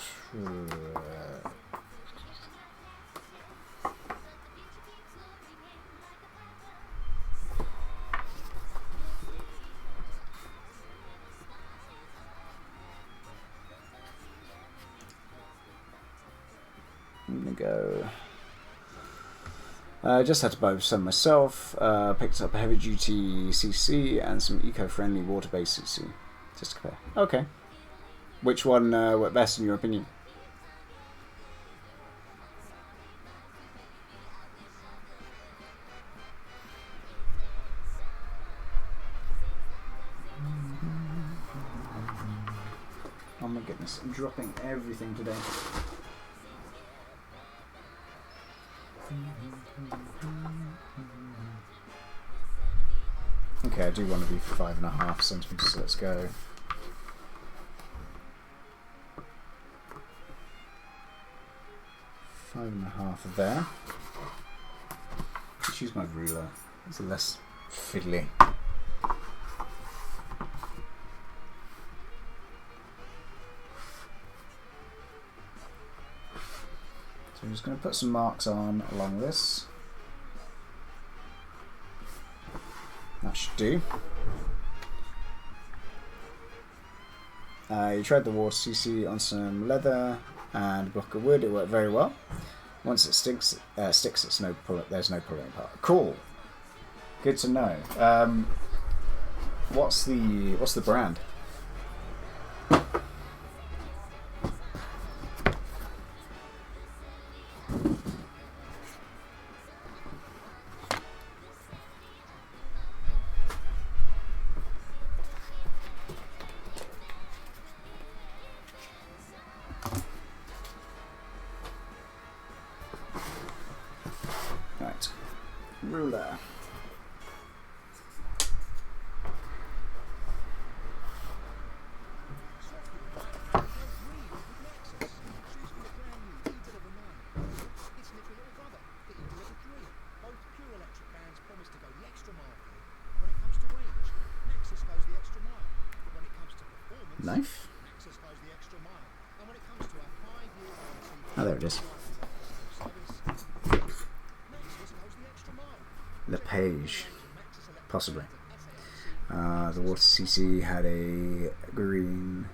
I'm gonna go. Just had to buy some myself. Picked up a heavy duty CC and some eco-friendly water-based CC. Just to compare. Okay. Which one worked best in your opinion? Oh my goodness, I'm dropping everything today. Okay, I do want to be 5.5 centimeters, so let's go. 5.5 there. Let's use my ruler. It's less fiddly. So I'm just going to put some marks on along this. That should do. You tried the water CC on some leather and a block of wood. It worked very well. Once it sticks, there's no pulling apart. Cool. Good to know. What's the brand? Ruler. Knife? Oh, there it is. The page, possibly. The water CC had a green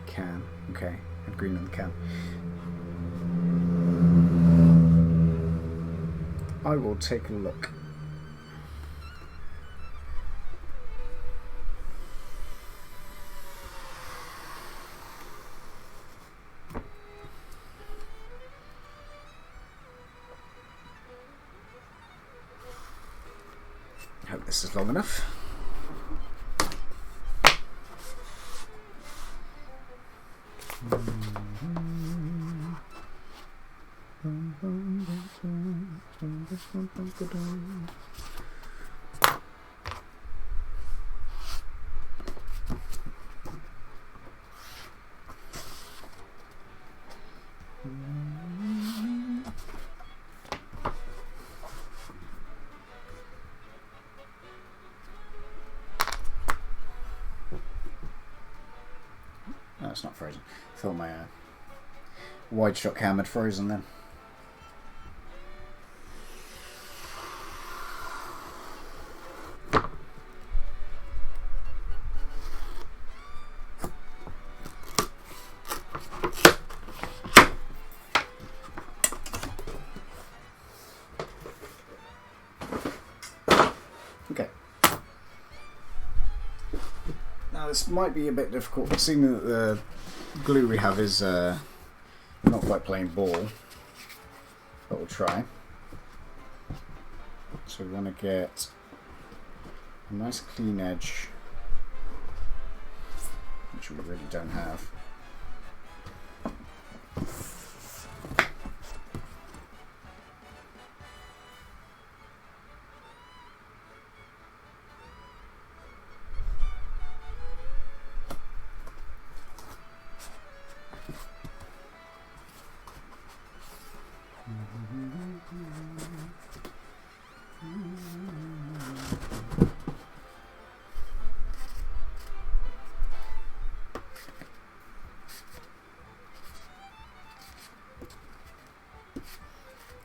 can. Okay, and green on the can. I will take a look. Hope this is long enough. No, it's not frozen. I thought my wide shot cam had frozen then. Okay. Now this might be a bit difficult, seeing that the glue we have is not quite plain ball, but we'll try. So we want to get a nice clean edge, which we really don't have.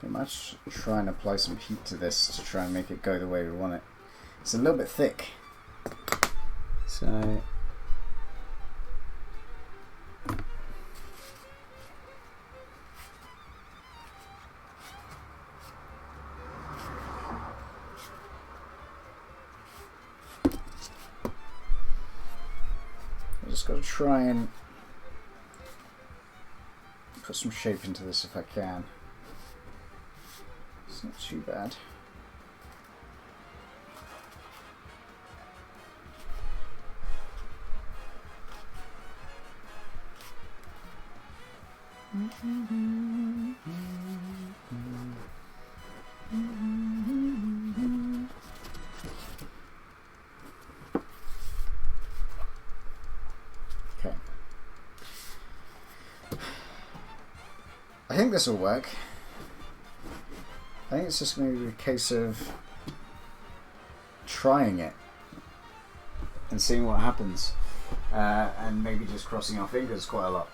Much try and apply some heat to this to try and make it go the way we want it. It's a little bit thick, so I just got to try and put some shape into this if I can. It's not too bad. Okay. I think this will work. I think it's just going to be a case of trying it and seeing what happens, and maybe just crossing our fingers quite a lot.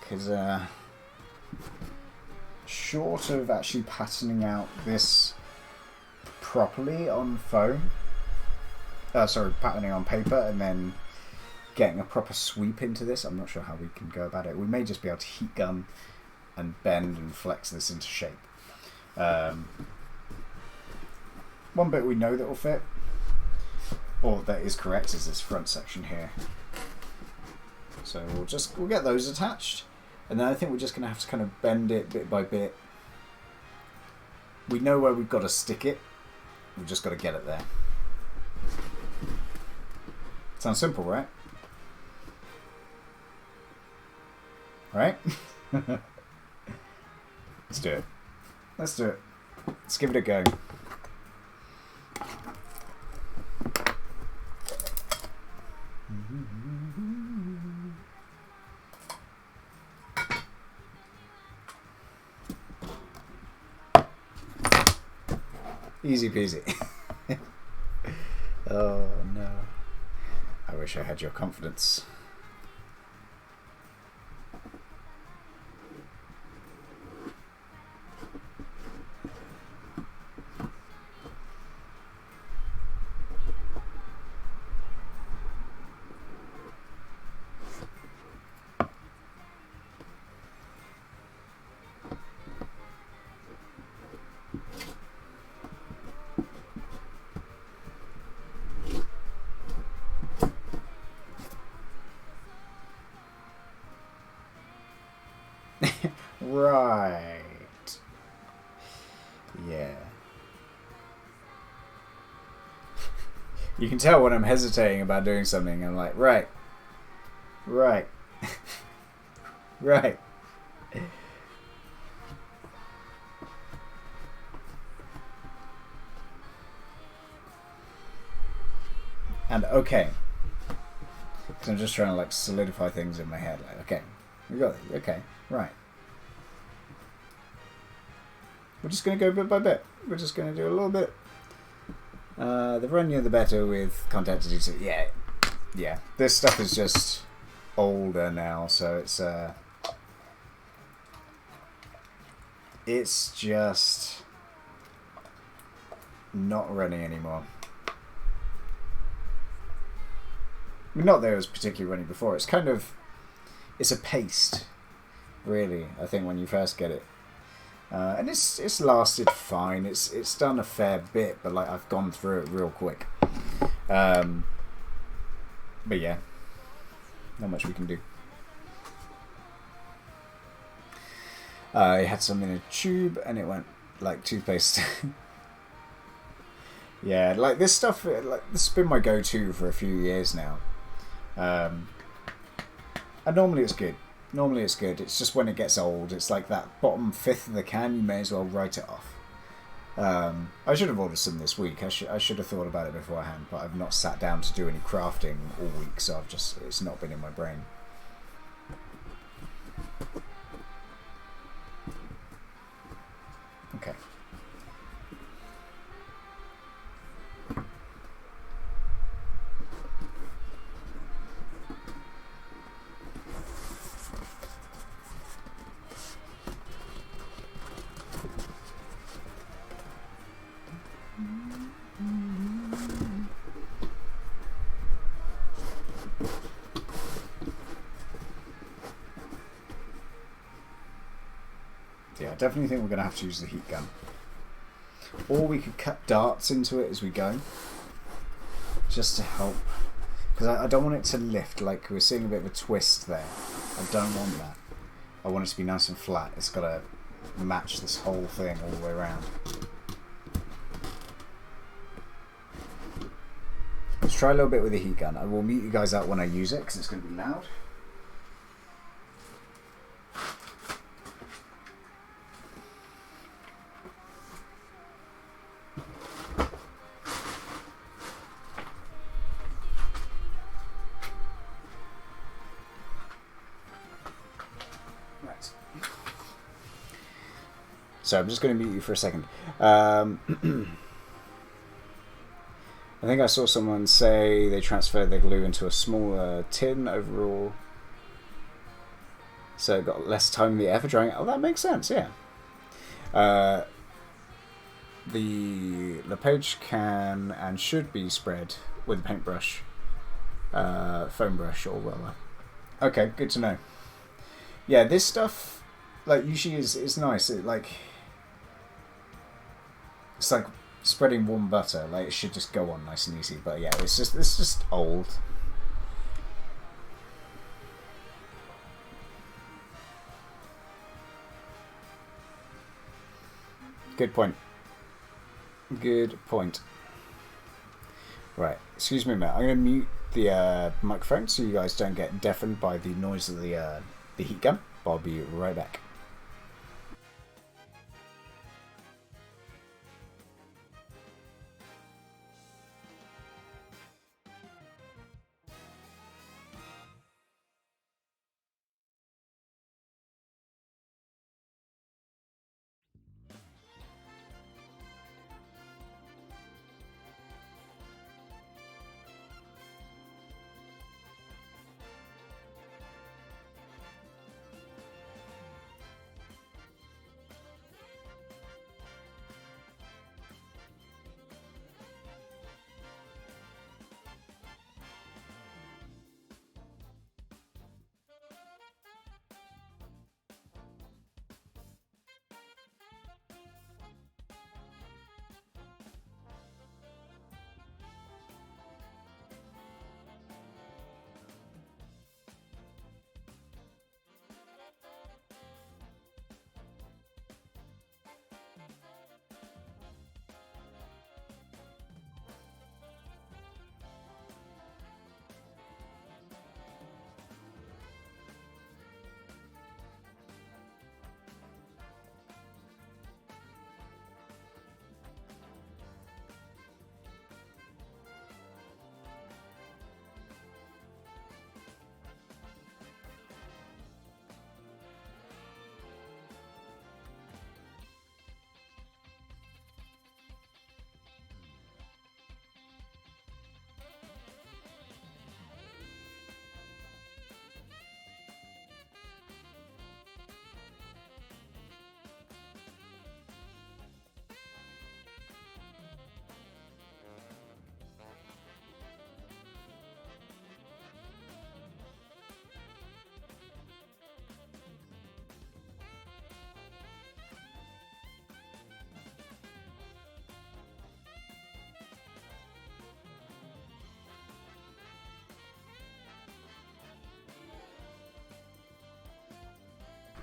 Because short of actually patterning out this properly on foam, patterning on paper and then getting a proper sweep into this, I'm not sure how we can go about it. We may just be able to heat gun and bend and flex this into shape. One bit we know that will fit, or that is correct, is this front section here. So we'll get those attached, and then I think we're just going to have to kind of bend it bit by bit. We know where we've got to stick it. We've just got to get it there. Sounds simple, right? Right? Let's do it. Let's do it. Let's give it a go. Easy peasy. Oh no. I wish I had your confidence. Right. Yeah. You can tell when I'm hesitating about doing something. I'm like, right. Right. Right. And okay, because I'm just trying to like solidify things in my head. Like, okay, we got it. Okay, right. We're just going to go bit by bit. We're just going to do a little bit. The runnier the better with content to do. So yeah. This stuff is just older now, so it's just not running anymore. I mean, not that it was particularly running before. It's kind of, it's a paste, really. I think when you first get it, and it's lasted fine. It's done a fair bit, but like I've gone through it real quick. But yeah, not much we can do. I had some in a tube, and it went like toothpaste. Yeah, like this stuff. Like this has been my go-to for a few years now. And normally it's good. Normally it's good. It's just when it gets old, it's like that bottom fifth of the can. You may as well write it off. I should have ordered some this week. I should have thought about it beforehand, but I've not sat down to do any crafting all week, so it's not been in my brain. Okay. Yeah, I definitely think we're going to have to use the heat gun. Or we could cut darts into it as we go, just to help. Because I don't want it to lift, like we're seeing a bit of a twist there. I don't want that. I want it to be nice and flat. It's got to match this whole thing all the way around. Let's try a little bit with the heat gun. I will mute you guys out when I use it, because it's going to be loud. So I'm just going to mute you for a second. I think I saw someone say they transferred their glue into a smaller tin overall, so it got less time in the air for drying. Oh, that makes sense, yeah. The LePage can and should be spread with a paintbrush, foam brush or roller. Okay, good to know. Yeah, this stuff, like, usually is nice. It's like spreading warm butter. Like, it should just go on nice and easy. But yeah, it's just old. Good point. Good point. Right, excuse me a minute. I'm going to mute the microphone so you guys don't get deafened by the noise of the heat gun. I'll be right back.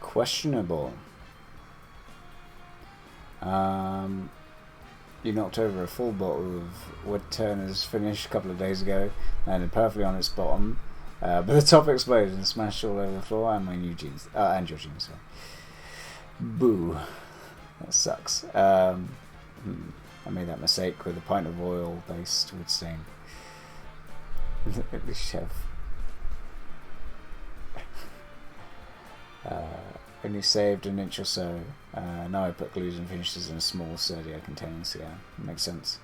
questionable. You knocked over a full bottle of Wood Turner's finish a couple of days ago, landed perfectly on its bottom, but the top exploded and smashed all over the floor and my new jeans, and your jeans. Sorry. Boo. That sucks. I made that mistake with a pint of oil-based wood stain. At least have. Only saved an inch or so. Now I put glues and finishes in a small, sturdier container, so yeah, makes sense.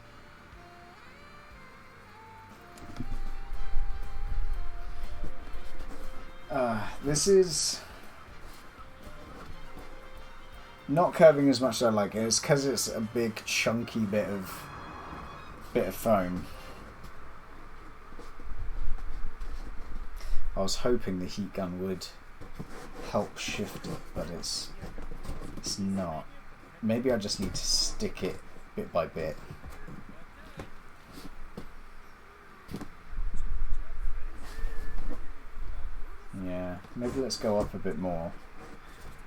This is not curving as much as I like it. It's because it's a big, chunky bit of foam. I was hoping the heat gun would help shift it, but it's not. Maybe I just need to stick it bit by bit. Yeah, maybe let's go up a bit more.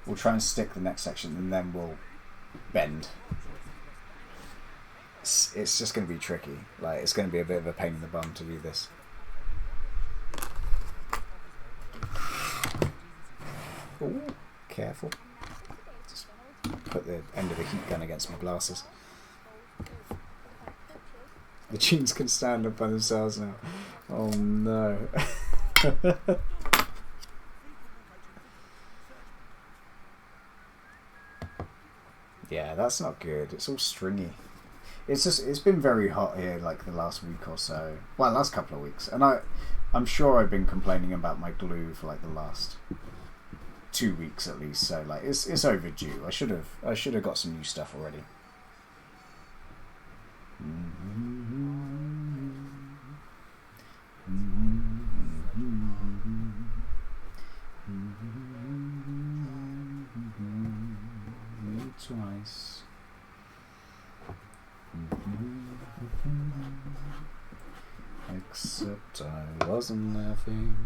We'll try and stick the next section and then we'll bend. It's just going to be tricky. Like, it's going to be a bit of a pain in the bum to do this. Ooh, careful. Just put the end of the heat gun against my glasses. The jeans can stand up by themselves now. Oh no. Yeah, that's not good. It's all stringy. It's been very hot here like the last week or so. Well, last couple of weeks. And I'm sure I've been complaining about my glue for like the last 2 weeks at least, so like it's overdue. I should have got some new stuff already. Twice. Except I wasn't laughing.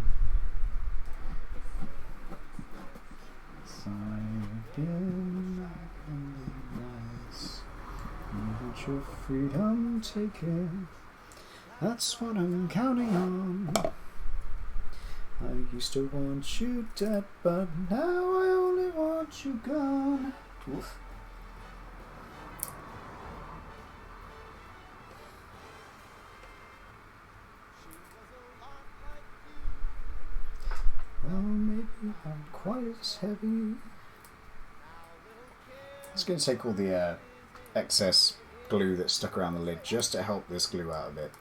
Nice. You want your freedom taken. That's what I'm counting on. I used to want you dead, but now I only want you gone. Oof. Well, maybe not quite as heavy. It's going to take all the excess glue that's stuck around the lid just to help this glue out a bit.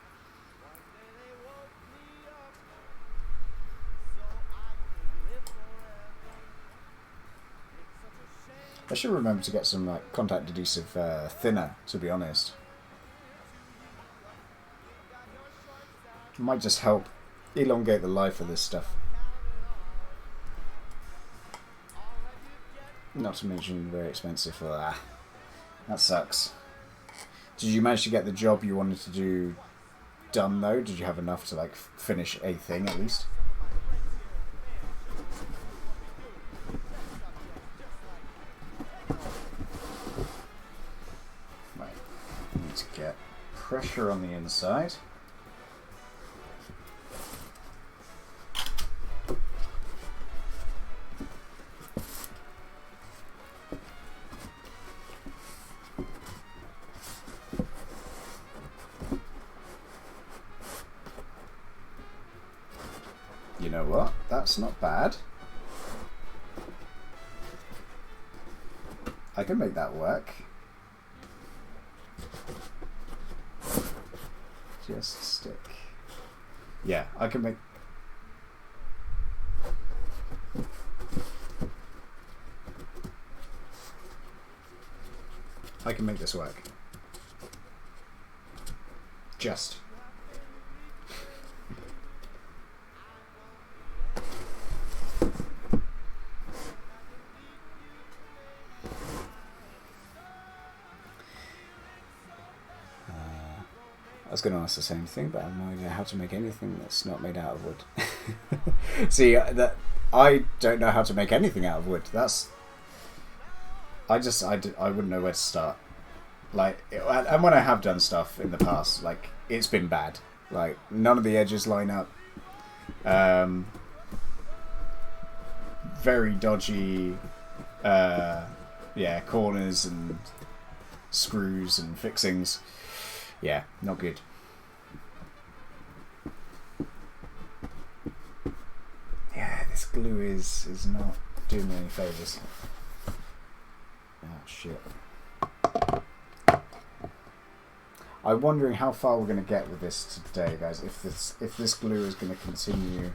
I should remember to get some like contact adhesive thinner, to be honest. It might just help elongate the life of this stuff. Not to mention very expensive for that. That sucks. Did you manage to get the job you wanted to do done though? Did you have enough to like finish a thing at least? Right. Need to get pressure on the inside. You know what? That's not bad. I can make that work. Just stick. Yeah, I can make... I can make this work. Just. I was going to ask the same thing, but I have no idea how to make anything that's not made out of wood. See, that I don't know how to make anything out of wood. I wouldn't know where to start. Like, and when I have done stuff in the past, like, it's been bad. Like, none of the edges line up. Very dodgy, corners and screws and fixings. Yeah, not good. Yeah, this glue is not doing me any favours. Oh shit. I'm wondering how far we're going to get with this today, guys. If this glue is going to continue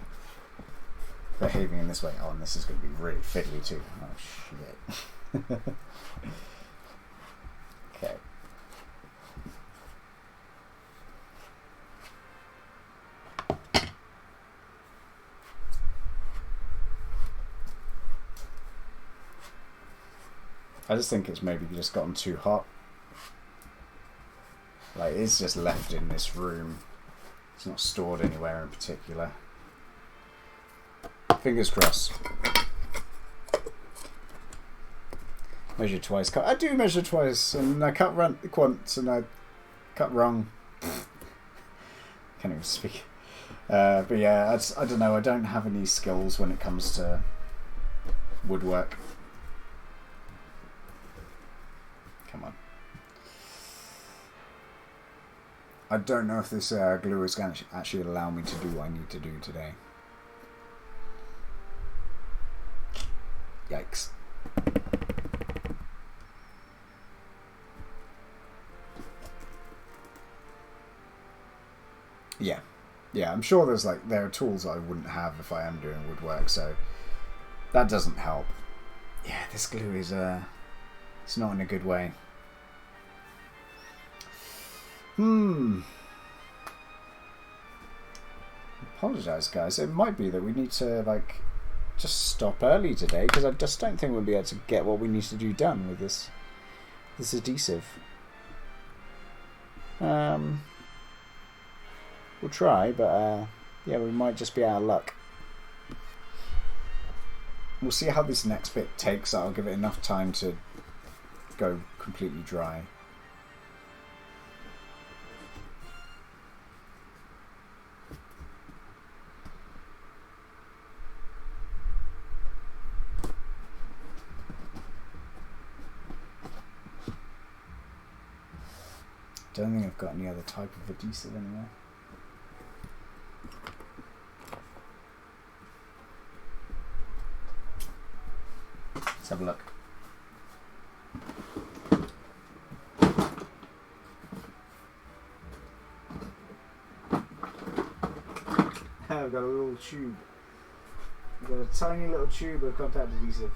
behaving in this way. Oh, and this is going to be really fiddly too. Oh shit. Okay. I just think it's maybe just gotten too hot. Like, it's just left in this room. It's not stored anywhere in particular. Fingers crossed. Measure twice. I do measure twice, and I cut once, and I cut wrong. Can't even speak. But yeah, I don't know. I don't have any skills when it comes to woodwork. Come on. I don't know if this glue is going to actually allow me to do what I need to do today. Yikes. Yeah, I'm sure there are tools I wouldn't have if I am doing woodwork, so that doesn't help. Yeah, this glue is it's not in a good way. Apologise, guys. It might be that we need to just stop early today, because I just don't think we'll be able to get what we need to do done with this adhesive. We'll try, but yeah, we might just be out of luck. We'll see how this next bit takes. I'll give it enough time to go completely dry. Don't think I've got any other type of adhesive anymore. Let's have a look. I've got a little tube. I've got a tiny little tube of contact adhesive.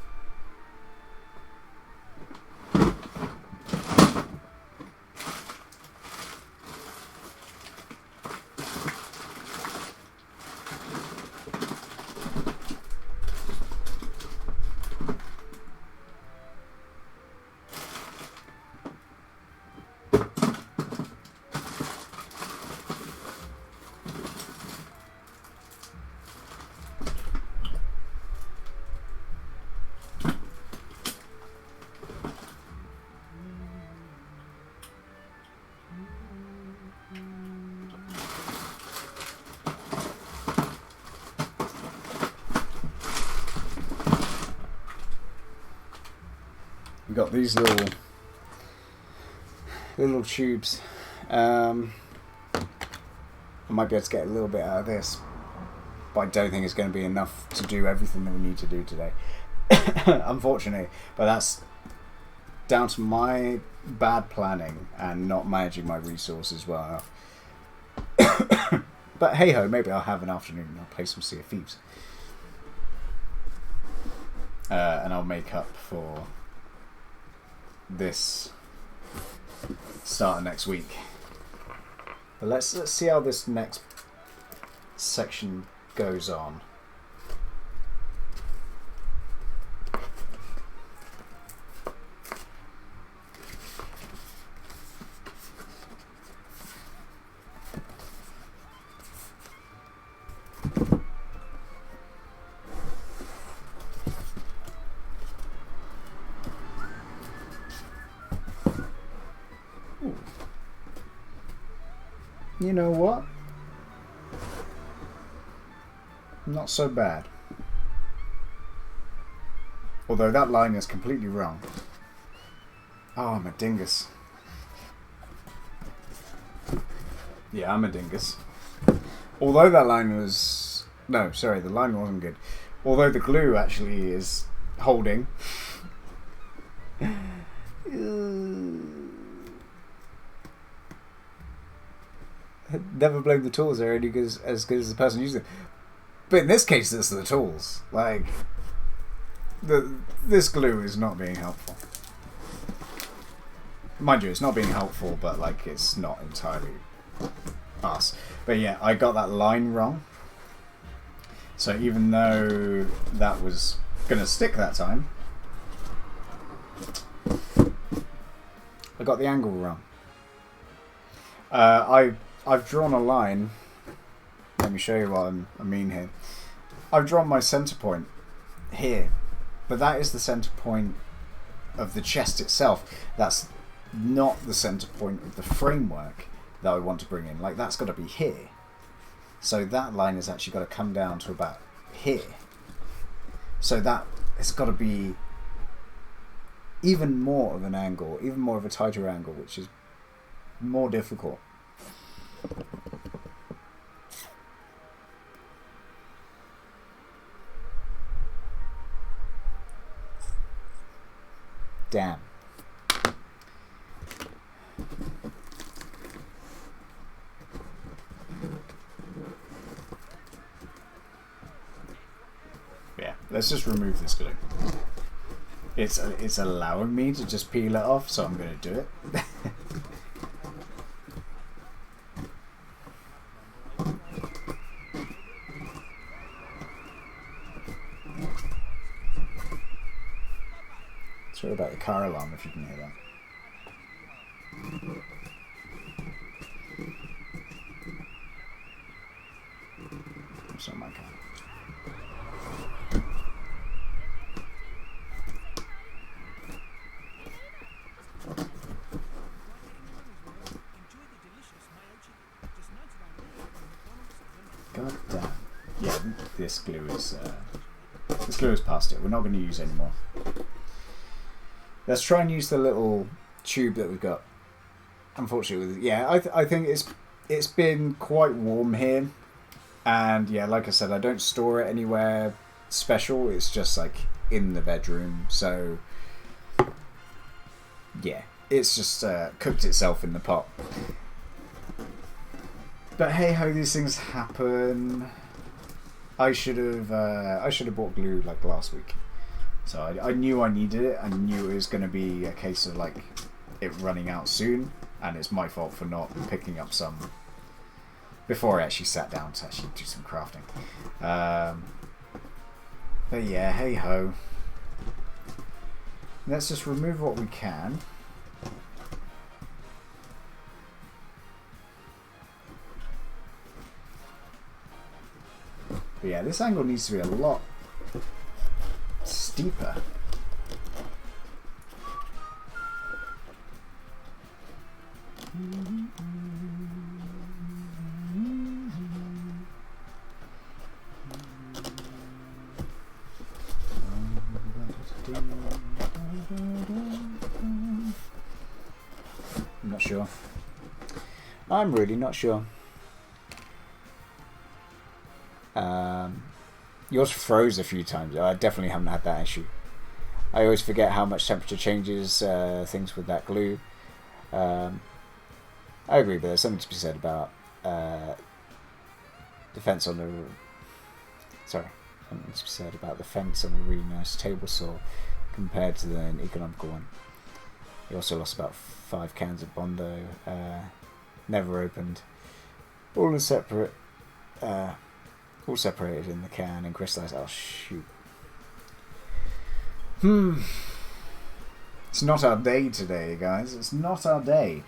We've got these little tubes. I might be able to get a little bit out of this, but I don't think it's going to be enough to do everything that we need to do today. Unfortunately, but that's down to my bad planning and not managing my resources well enough. But hey ho, maybe I'll have an afternoon and I'll play some Sea of Thieves. And I'll make up for this start of next week. But let's see how this next section goes on. Ooh. You know what? Not so bad. Although that line is completely wrong. Oh, I'm a dingus. Yeah, I'm a dingus. Although that line was... No, sorry, the line wasn't good. Although the glue actually is holding. Never blame the tools, they're only as good as the person using them. But in this case, it's the tools. Like, this glue is not being helpful. Mind you, it's not being helpful, but like it's not entirely us. But yeah, I got that line wrong. So even though that was going to stick that time, I got the angle wrong. I've drawn a line. Let me show you what I mean here. I've drawn my center point here, but that is the center point of the chest itself. That's not the center point of the framework that I want to bring in. Like, that's got to be here. So that line has actually got to come down to about here. So that it's got to be even more of an angle, even more of a tighter angle, which is more difficult. Damn. Yeah, let's just remove this glue. It's allowing me to just peel it off, so I'm going to do it. Sorry about the car alarm if you can hear that. It's not my car. God damn. Yeah, this glue is past it. We're not going to use it anymore. Let's try and use the little tube that we've got. Unfortunately, yeah, I think it's been quite warm here, and yeah, like I said, I don't store it anywhere special. It's just like in the bedroom. So yeah, it's just cooked itself in the pot. But hey ho, these things happen. I should have bought glue like last week. So I knew I needed it. I knew it was going to be a case of like it running out soon, and it's my fault for not picking up some before I actually sat down to actually do some crafting. But yeah, hey ho. Let's just remove what we can. But yeah, this angle needs to be a lot steeper. I'm not sure. I'm really not sure. Yours froze a few times. I definitely haven't had that issue. I always forget how much temperature changes things with that glue. I agree, but there's something to be said about the fence on the... Sorry. Something to be said about the fence on a really nice table saw compared to the economical one. He also lost about 5 cans of Bondo. Never opened. All in separate... all separated in the can and crystallized. Oh shoot. It's not our day today, guys. It's not our day.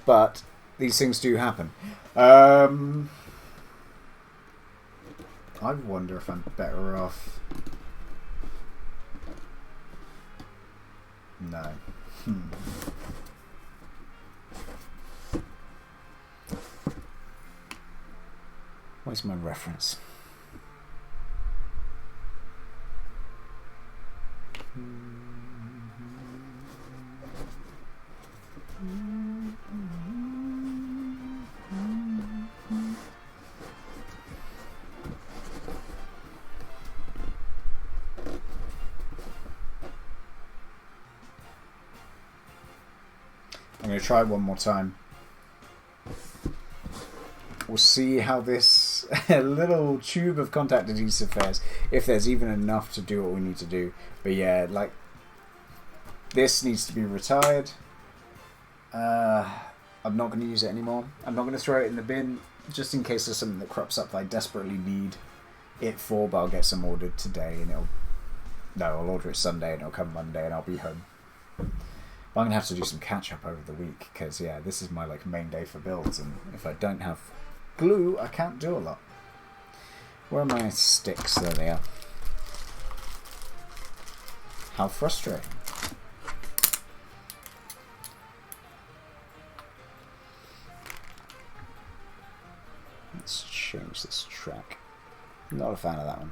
But these things do happen. I wonder if I'm better off. No. Where's my reference? I'm going to try one more time. We'll see how this little tube of contact adhesive fares, if there's even enough to do what we need to do. But yeah, like, this needs to be retired. I'm not going to use it anymore. I'm not going to throw it in the bin, just in case there's something that crops up that I desperately need it for, but I'll get some ordered today, and I'll order it Sunday, and it'll come Monday, and I'll be home. But I'm going to have to do some catch-up over the week, because, yeah, this is my, like, main day for builds, and if I don't have glue, I can't do a lot. Where are my sticks? There they are. How frustrating. Let's change this track. Not a fan of that one.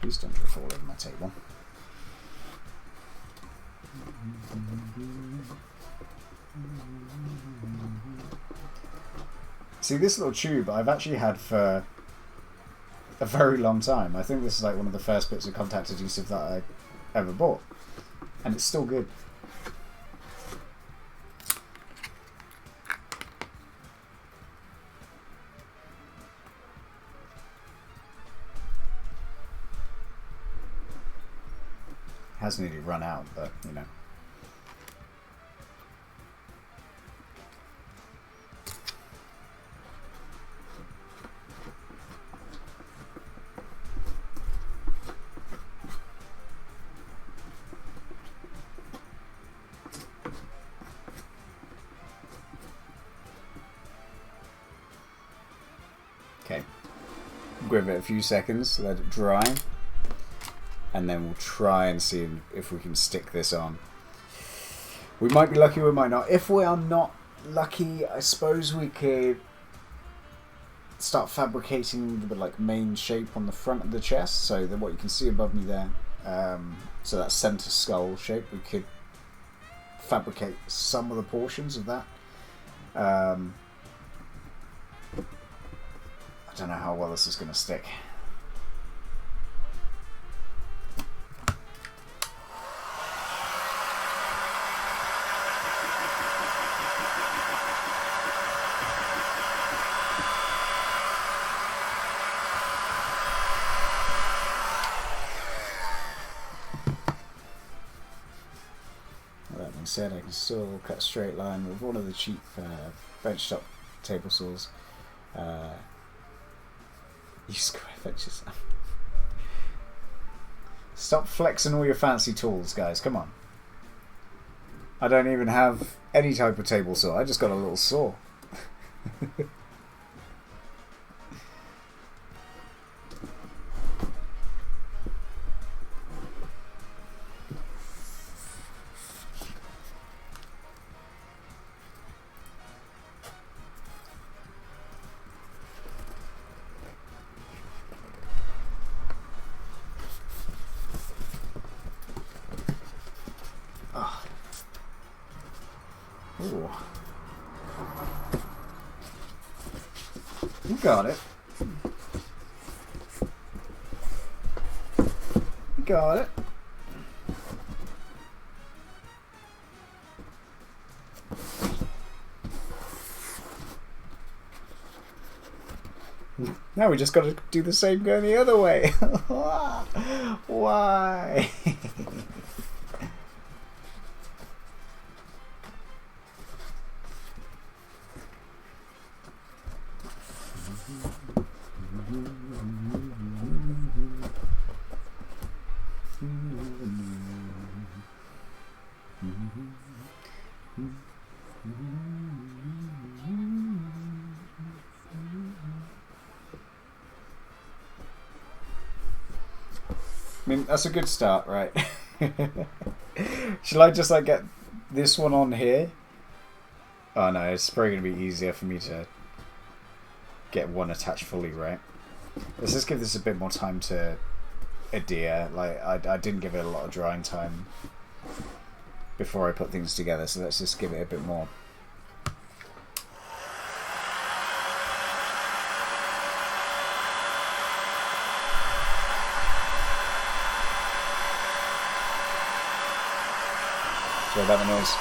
Please don't drift all over my table. See, this little tube I've actually had for a very long time. I think this is like one of the first bits of contact adhesive that I ever bought. And it's still good. Has nearly run out, but you know. Okay, give it a few seconds, let it dry, and then we'll try and see if we can stick this on. We might be lucky, we might not. If we are not lucky, I suppose we could start fabricating the like main shape on the front of the chest, so that what you can see above me there, so that center skull shape, we could fabricate some of the portions of that. I don't know how well this is going to stick. That being said, I can still cut a straight line with one of the cheap bench top table saws. You square benches. Stop flexing all your fancy tools, guys. Come on. I don't even have any type of table saw. I just got a little saw. Ooh. You got it. You got it. Now we just got to do the same going the other way. Why? I mean, that's a good start, right? Shall I just like get this one on here? Oh no, it's probably going to be easier for me to get one attached fully, right? Let's just give this a bit more time to adhere. Like, I didn't give it a lot of drying time before I put things together, so let's just give it a bit more. Sorry about the noise.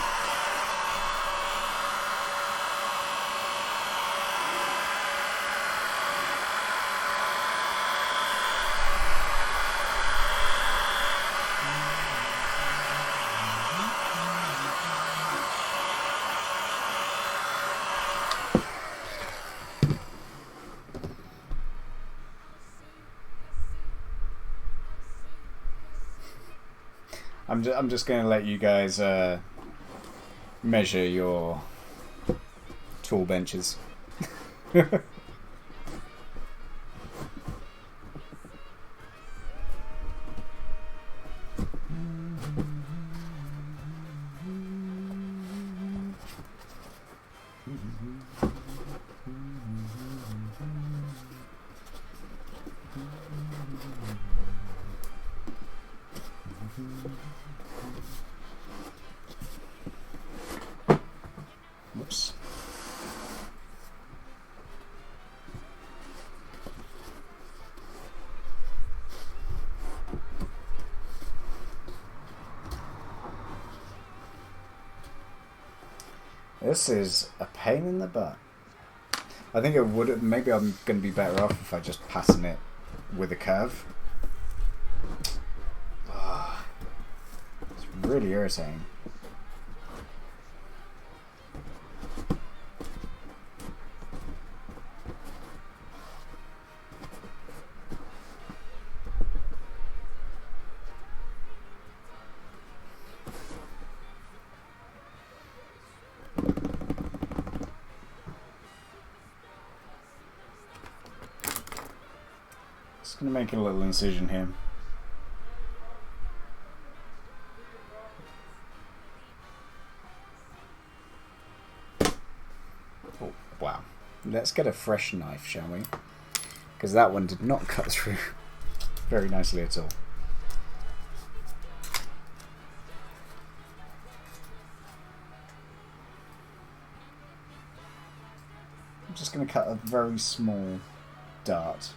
I'm just going to let you guys measure your tool benches. Whoops. This is a pain in the butt. I think it would. Maybe I'm going to be better off if I just pattern it with a curve. It's really irritating. Just going to make a little incision here. Oh, wow. Let's get a fresh knife, shall we? Because that one did not cut through very nicely at all. I'm just going to cut a very small dart.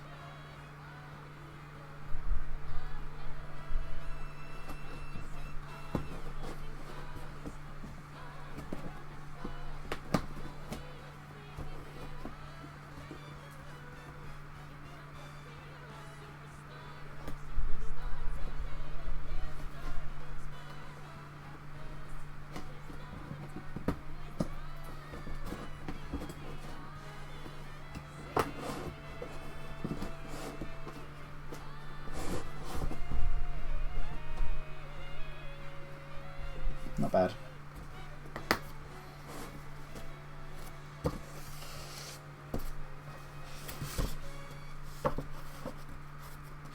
Not bad.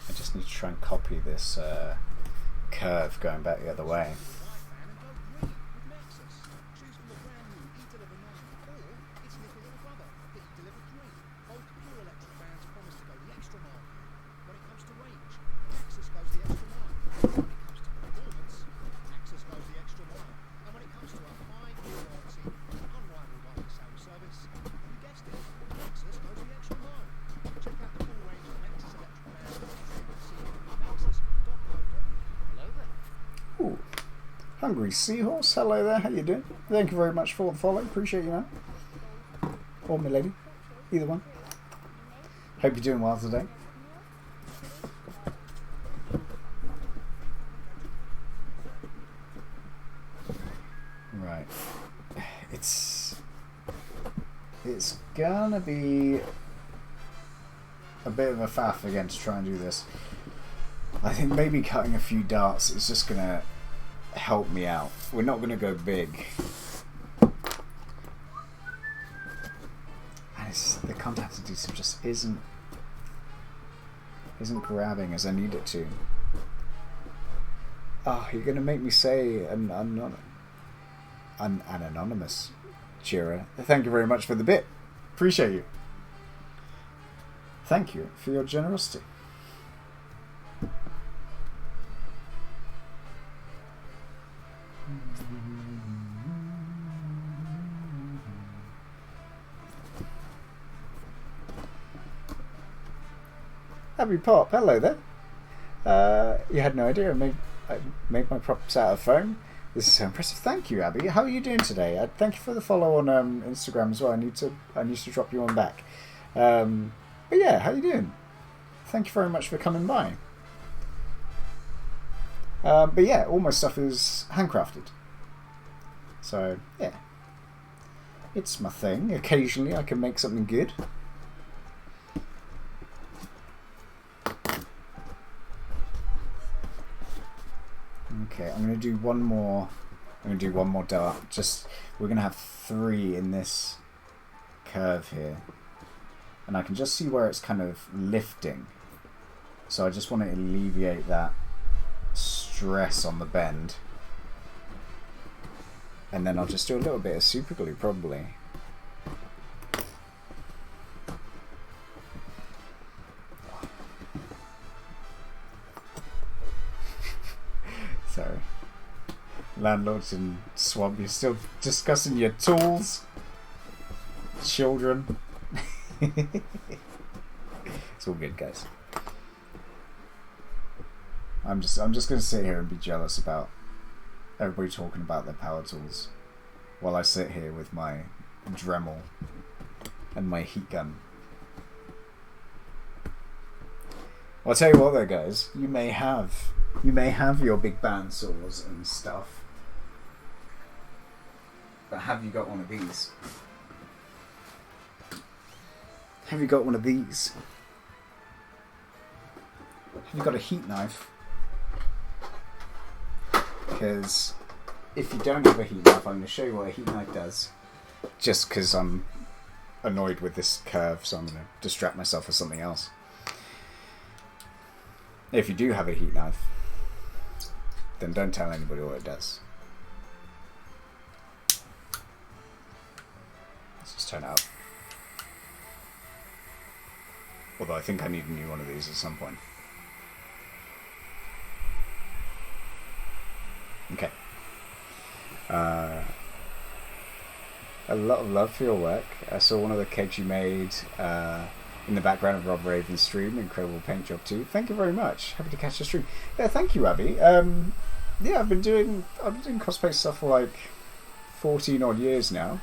I just need to try and copy this curve going back the other way. Hungry Seahorse, hello there, how you doing? Thank you very much for the follow, appreciate you, man. Or my lady, either one. Hope you're doing well today. Right, it's gonna be a bit of a faff again to try and do this. I think maybe cutting a few darts is just gonna help me out we're not going to go big. And the contact adhesive just isn't grabbing as I need it to. Oh, you're going to make me say an anonymous cheerer. Thank you very much for the bit. Appreciate you. Thank you for your generosity. Happy Pop, hello there. You had no idea I made my props out of foam. This is so impressive. Thank you, Abby. How are you doing today? Thank you for the follow on Instagram as well. I need to drop you on back. But yeah, how you doing? Thank you very much for coming by. But yeah, all my stuff is handcrafted. So yeah, it's my thing. Occasionally I can make something good. Okay, I'm gonna do one more. Dart. We're gonna have 3 in this curve here, and I can just see where it's kind of lifting. So I just want to alleviate that stress on the bend, and then I'll just do a little bit of super glue probably. Sorry. Landlords in Swamp, you're still discussing your tools? Children. It's all good, guys. I'm just gonna sit here and be jealous about everybody talking about their power tools while I sit here with my Dremel and my heat gun. Well, I'll tell you what though, guys, you may have your big bandsaws and stuff, but have you got one of these? Have you got one of these? Have you got a heat knife? Because if you don't have a heat knife, I'm going to show you what a heat knife does. Just because I'm annoyed with this curve, so I'm going to distract myself with something else. If you do have a heat knife, then don't tell anybody what it does. Let's just turn it up. Although I think I need a new one of these at some point. Okay. A lot of love for your work. I saw one of the kegs you made in the background of Rob Raven's stream. Incredible paint job too. Thank you very much. Happy to catch the stream. Yeah, thank you, Abby. Yeah, I've been doing cosplay stuff for like 14 odd years now,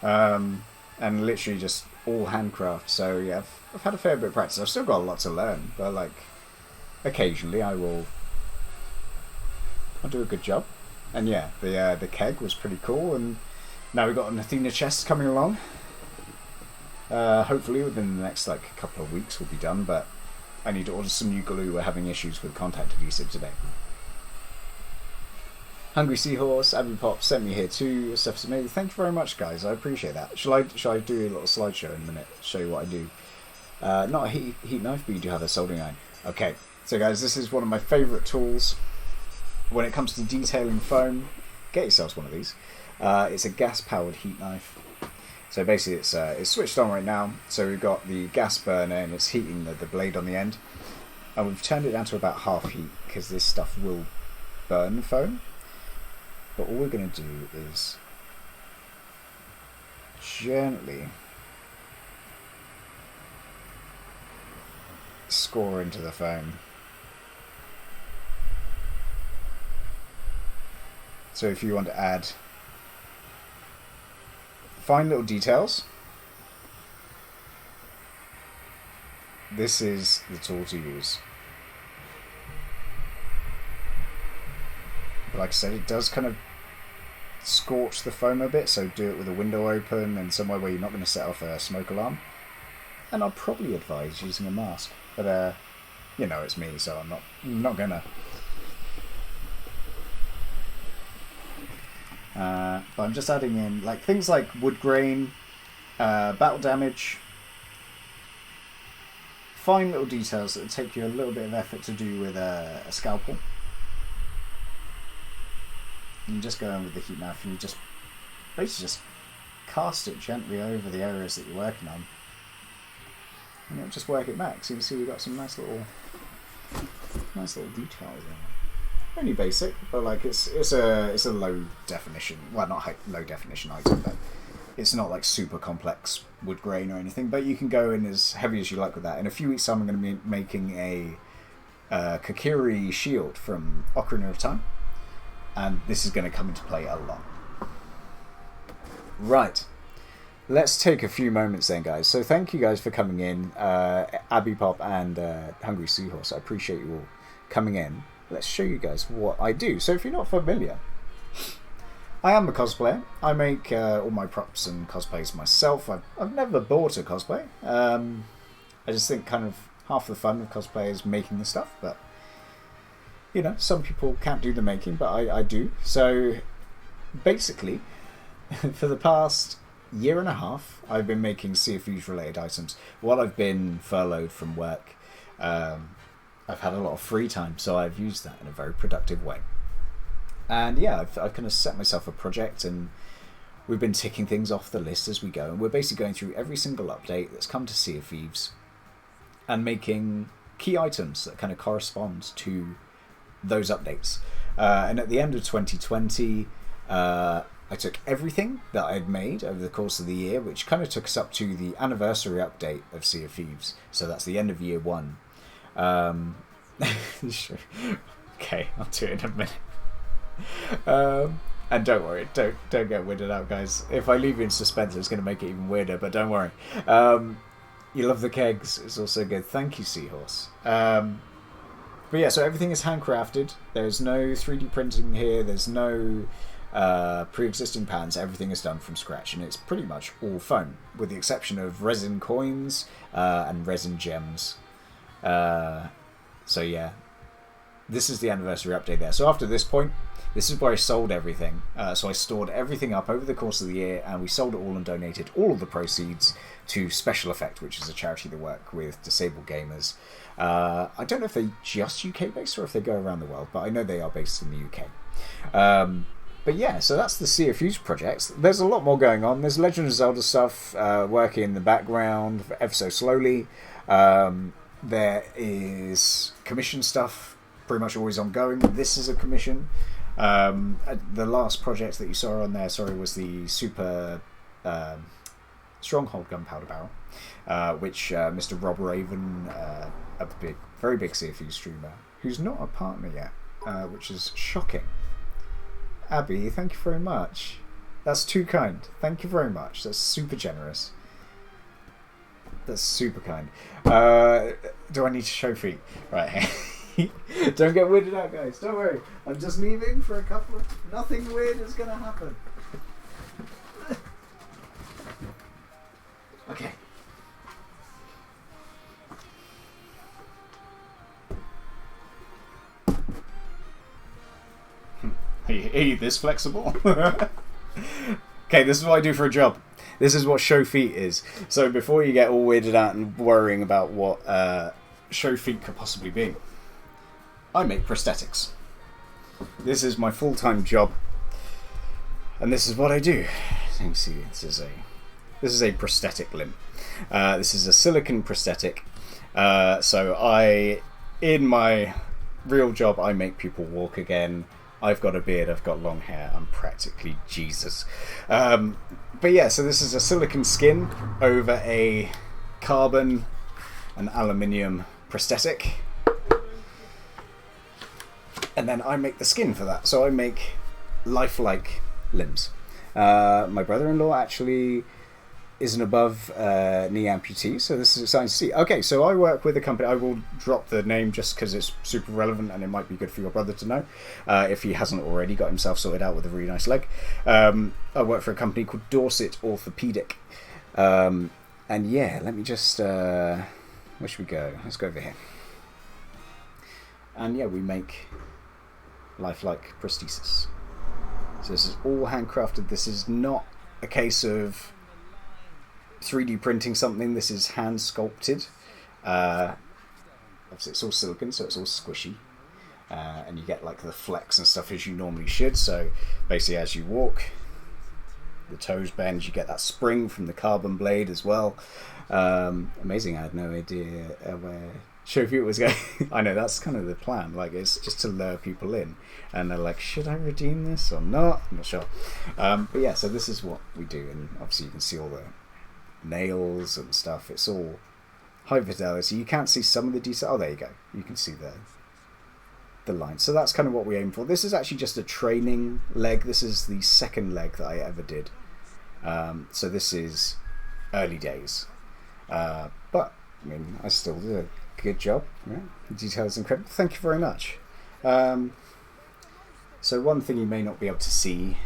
and literally just all handcraft. So yeah, I've had a fair bit of practice. I've still got a lot to learn, but like occasionally I'll do a good job. And yeah, the keg was pretty cool, and now we've got an Athena chest coming along. Hopefully within the next like couple of weeks we'll be done, but I need to order some new glue. We're having issues with contact adhesive today. Hungry Seahorse, Abby Pop sent me here too. Stuff's amazing. Thank you very much, guys. I appreciate that. Shall I do a little slideshow in a minute? Show you what I do. Not a heat knife, but you do have a soldering iron. Okay, so guys, this is one of my favourite tools when it comes to detailing foam. Get yourselves one of these. It's a gas-powered heat knife. So basically, it's switched on right now. So we've got the gas burner and it's heating the blade on the end, and we've turned it down to about half heat because this stuff will burn foam. But all we're going to do is gently score into the foam. So if you want to add fine little details, this is the tool to use. But like I said, it does kind of scorch the foam a bit, so do it with a window open and somewhere where you're not going to set off a smoke alarm. And I'll probably advise using a mask, but you know, it's me, so I'm not gonna. But I'm just adding in like things like wood grain, battle damage, fine little details that take you a little bit of effort to do with a scalpel. You just go in with the heat knife and you just basically just cast it gently over the areas that you're working on, and it'll just work it back. So you can see we've got some nice little details there. Only basic, but like it's a low definition. Well, not low definition item, but it's not like super complex wood grain or anything. But you can go in as heavy as you like with that. In a few weeks' time, I'm going to be making a Kakiri shield from Ocarina of Time, and this is going to come into play a lot. Right, let's take a few moments then, guys. So thank you guys for coming in, Abby Pop and Hungry Seahorse. I appreciate you all coming in. Let's show you guys what I do. So if you're not familiar, I am a cosplayer. I make all my props and cosplays myself. I've never bought a cosplay. I just think kind of half the fun of cosplay is making the stuff, but you know, some people can't do the making, but I do. So basically, for the past year and a half, I've been making Sea of Thieves related items. While I've been furloughed from work, I've had a lot of free time, so I've used that in a very productive way. And yeah, I've kind of set myself a project, and we've been ticking things off the list as we go. And we're basically going through every single update that's come to Sea of Thieves and making key items that kind of correspond to those updates. And at the end of 2020, I took everything that I'd made over the course of the year, which kind of took us up to the anniversary update of Sea of Thieves. So that's the end of year 1. Okay, I'll do it in a minute. And don't worry, don't get weirded out, guys. If I leave you in suspense, it's going to make it even weirder, but don't worry. You love the kegs, it's also good. Thank you, Seahorse. But yeah, so everything is handcrafted. There's no 3D printing here. There's no pre-existing patterns. Everything is done from scratch, and it's pretty much all foam, with the exception of resin coins and resin gems. So yeah, this is the anniversary update there. So after this point, this is where I sold everything. So I stored everything up over the course of the year, and we sold it all and donated all of the proceeds to Special Effect, which is a charity that work with disabled gamers. I don't know if they're just UK based or if they go around the world, but I know they are based in the UK. But yeah, so that's the Sea of Thieves projects. There's a lot more going on. There's Legend of Zelda stuff working in the background ever so slowly. There is commission stuff pretty much always ongoing. This is a commission. The last project that you saw on there, was the Super Stronghold Gunpowder Barrel, which Mr. Rob Raven, a very big Sea of Thieves streamer, who's not a partner yet, which is shocking. Abby, thank you very much. That's too kind. Thank you very much. That's super generous. That's super kind. Do I need to show feet? Right. Don't get weirded out, guys. Don't worry. I'm just leaving for a couple of... Nothing weird is going to happen. Okay. Are you this flexible? Okay, this is what I do for a job. This is what show feet is. So before you get all weirded out and worrying about what show feet could possibly be, I make prosthetics. This is my full-time job, and this is what I do. You see, this is a prosthetic limb. This is a silicone prosthetic. So in my real job, I make people walk again. I've got a beard, I've got long hair, I'm practically Jesus. But yeah, so this is a silicone skin over a carbon and aluminium prosthetic. And then I make the skin for that. So I make lifelike limbs. My brother-in-law actually is an above knee amputee, so this is exciting to see. Okay, so I work with a company. I will drop the name just because it's super relevant and it might be good for your brother to know if he hasn't already got himself sorted out with a really nice leg. I work for a company called Dorset Orthopedic. And yeah, let me just... where should we go? Let's go over here. And yeah, we make lifelike prosthesis. So this is all handcrafted. This is not a case of 3D printing something. This is hand sculpted. Obviously it's all silicon, so it's all squishy. And you get like the flex and stuff as you normally should. So basically as you walk, the toes bend, you get that spring from the carbon blade as well. Amazing. I had no idea where Shofi was going. I know that's kind of the plan, like it's just to lure people in, and they're like, should I redeem this or not? I'm not sure. But yeah, so this is what we do, and obviously you can see all the nails and stuff. It's all high fidelity. You can't see some of the detail. Oh, there you go. You can see the line. So that's kind of what we aim for. This is actually just a training leg. This is the second leg that I ever did. So this is early days. But I mean, I still did a good job. Yeah? The detail is incredible. Thank you very much. So one thing you may not be able to see,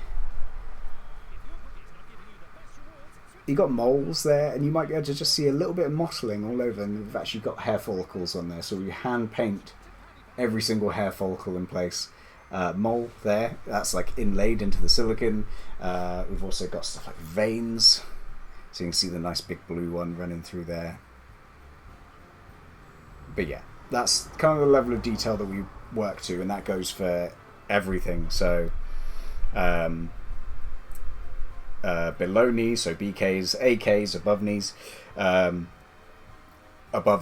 you got moles there, and you might be able to just see a little bit of mottling all over, and we've actually got hair follicles on there. So we hand paint every single hair follicle in place. Mole there, that's like inlaid into the silicon. We've also got stuff like veins, so you can see the nice big blue one running through there. But yeah, that's kind of the level of detail that we work to, and that goes for everything. So below knees, so BKs, AKs, above knees, above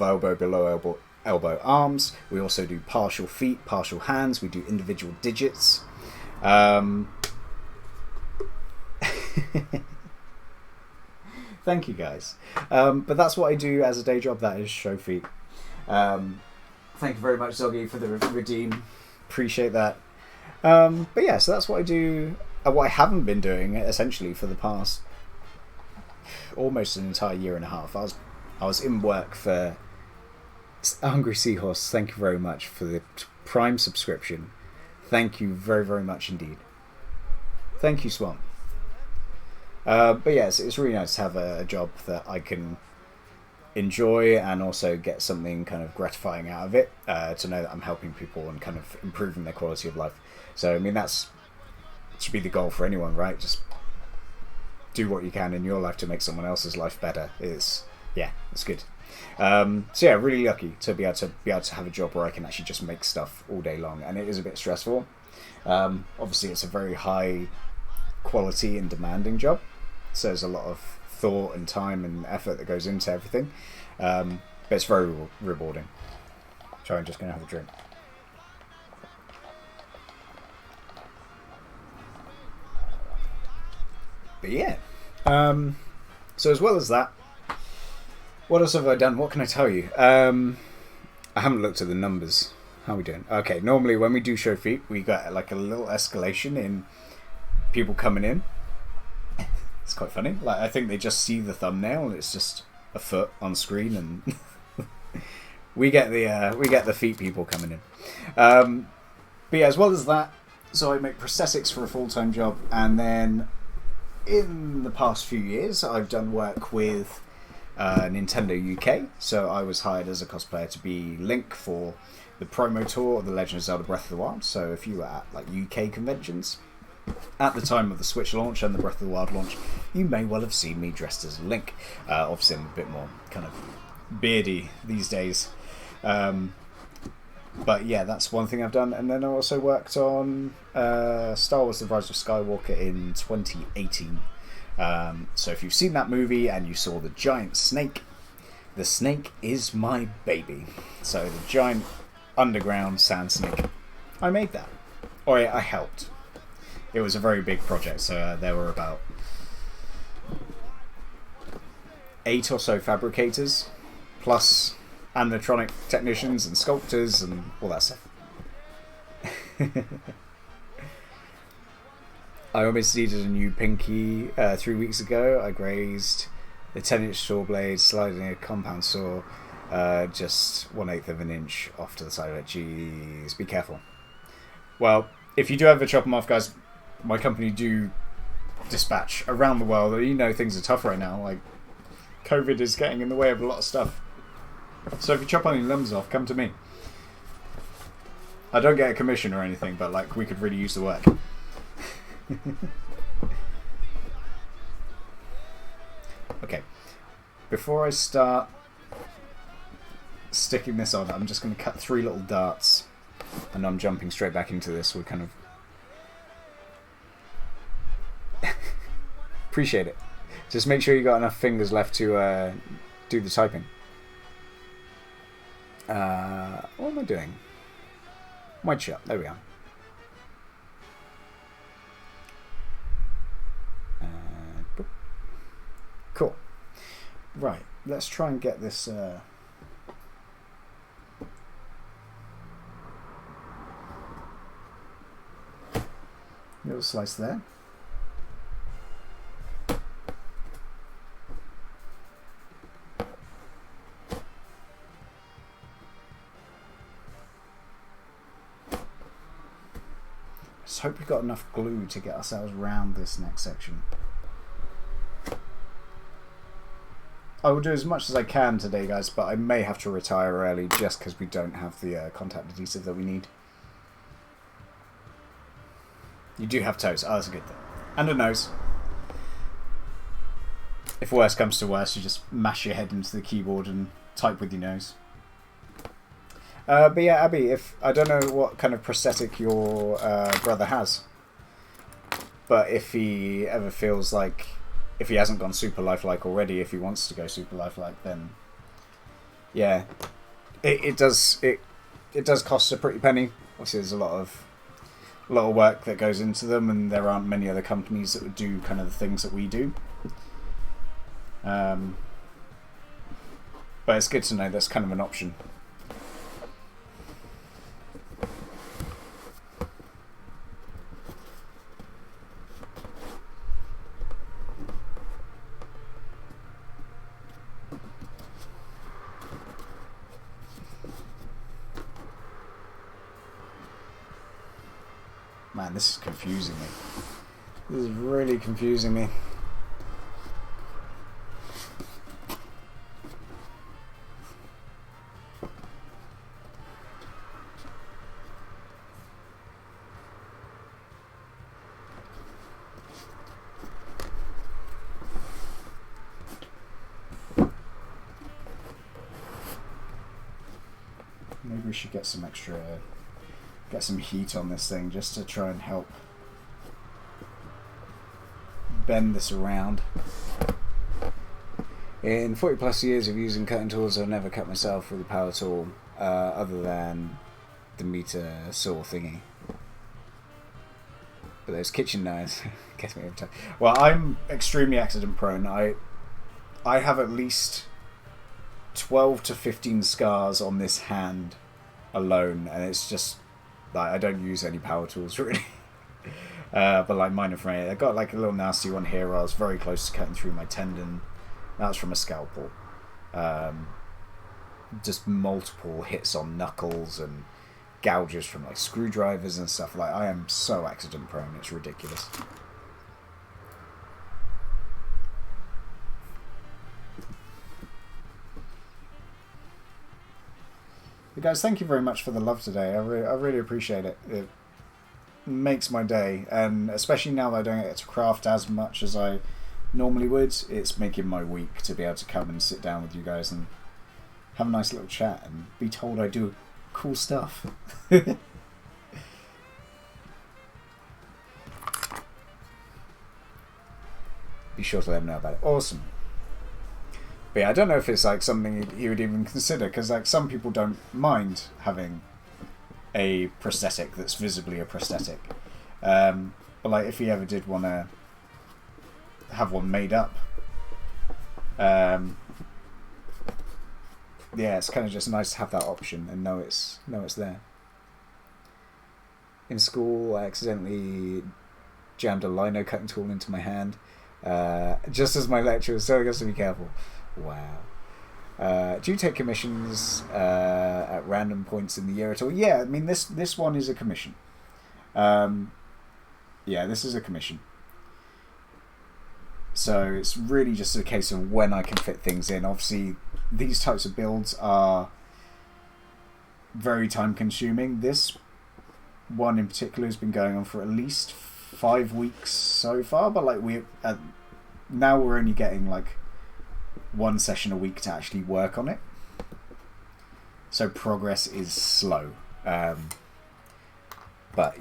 elbow, below elbow arms. We also do partial feet, partial hands. We do individual digits. Thank you guys. But that's what I do as a day job. That is show feet. Thank you very much, Zoggy, for the redeem. Appreciate that. But yeah, so that's what I do. What I haven't been doing essentially for the past almost an entire year and a half. I was in work for Hungry Seahorse. Thank you very much for the Prime subscription. Thank you very, very much indeed. Thank you, Swamp. But yes, it's really nice to have a job that I can enjoy and also get something kind of gratifying out of it, to know that I'm helping people and kind of improving their quality of life. So I mean, that should be the goal for anyone, right? Just do what you can in your life to make someone else's life better. It's good. So yeah, really lucky to be able to have a job where I can actually just make stuff all day long, and it is a bit stressful. Obviously it's a very high quality and demanding job, so there's a lot of thought and time and effort that goes into everything, but it's very rewarding. So I'm just going to have a drink. But yeah, so as well as that, what else have I done? What can I tell you? I haven't looked at the numbers. How are we doing? Okay, normally when we do show feet, we got like a little escalation in people coming in. It's quite funny. Like, I think they just see the thumbnail and it's just a foot on screen, and we get the feet people coming in. But yeah, as well as that, so I make prosthetics for a full-time job, and then in the past few years I've done work with Nintendo UK. So I was hired as a cosplayer to be Link for the promo tour of The Legend of Zelda Breath of the Wild. So if you were at like UK conventions at the time of the Switch launch and the Breath of the Wild launch, you may well have seen me dressed as Link. Obviously I'm a bit more kind of beardy these days. But yeah, that's one thing I've done. And then I also worked on Star Wars The Rise of Skywalker in 2018. So if you've seen that movie and you saw the giant snake, the snake is my baby. So the giant underground sand snake, I made that. Or I helped. It was a very big project, so there were about 8 or so fabricators, plus animatronic technicians and sculptors and all that stuff. I almost needed a new pinky 3 weeks ago. I grazed the 10-inch saw blade, sliding a compound saw just 1/8 of an inch off to the side of it. Jeez, be careful. Well, if you do ever chop them off, guys, my company do dispatch around the world. You know, things are tough right now. Like, COVID is getting in the way of a lot of stuff. So if you chop any limbs off, come to me. I don't get a commission or anything, but like, we could really use the work. Okay, before I start sticking this on, I'm just going to cut 3 little darts, and I'm jumping straight back into this. We're kind of appreciate it. Just make sure you got enough fingers left to do the typing. What am I doing? Wide shut. There we are. Cool. Right. Let's try and get this. Little slice there. Let's hope we've got enough glue to get ourselves round this next section. I will do as much as I can today, guys, but I may have to retire early just because we don't have the contact adhesive that we need. You do have toes. Oh, that's a good thing. And a nose. If worse comes to worse, you just mash your head into the keyboard and type with your nose. But yeah, Abby, I don't know what kind of prosthetic your brother has, but if he ever feels like, if he hasn't gone super lifelike already, if he wants to go super lifelike, then yeah, it does cost a pretty penny. Obviously, there's a lot of work that goes into them, and there aren't many other companies that would do kind of the things that we do. But it's good to know that's kind of an option. Man, this is confusing me. This is really confusing me. Maybe we should get some heat on this thing just to try and help bend this around. In 40 plus years of using cutting tools, I've never cut myself with a power tool other than the meter saw thingy. But those kitchen knives get me every time. Well, I'm extremely accident prone. I have at least 12 to 15 scars on this hand alone, and it's just like I don't use any power tools really. But like mine are from I got like a little nasty one here where I was very close to cutting through my tendon. That's from a scalpel. Just multiple hits on knuckles and gouges from like screwdrivers and stuff. Like I am so accident prone, it's ridiculous. But guys, thank you very much for the love today. I really appreciate it. It makes my day, and especially now that I don't get to craft as much as I normally would, it's making my week to be able to come and sit down with you guys and have a nice little chat and be told I do cool stuff. Be sure to let them know about it. Awesome. But yeah, I don't know if it's like something you would even consider, because like some people don't mind having a prosthetic that's visibly a prosthetic. But like if you ever did want to have one made up, yeah, it's kind of just nice to have that option and know it's there. In school, I accidentally jammed a lino cutting tool into my hand, just as my lecturer was telling us to be careful. Wow. Do you take commissions at random points in the year at all? Yeah, I mean this one is a commission. Yeah, this is a commission. So it's really just a case of when I can fit things in. Obviously, these types of builds are very time consuming. This one in particular has been going on for at least 5 weeks so far, but like now we're only getting like one session a week to actually work on it. So progress is slow. But,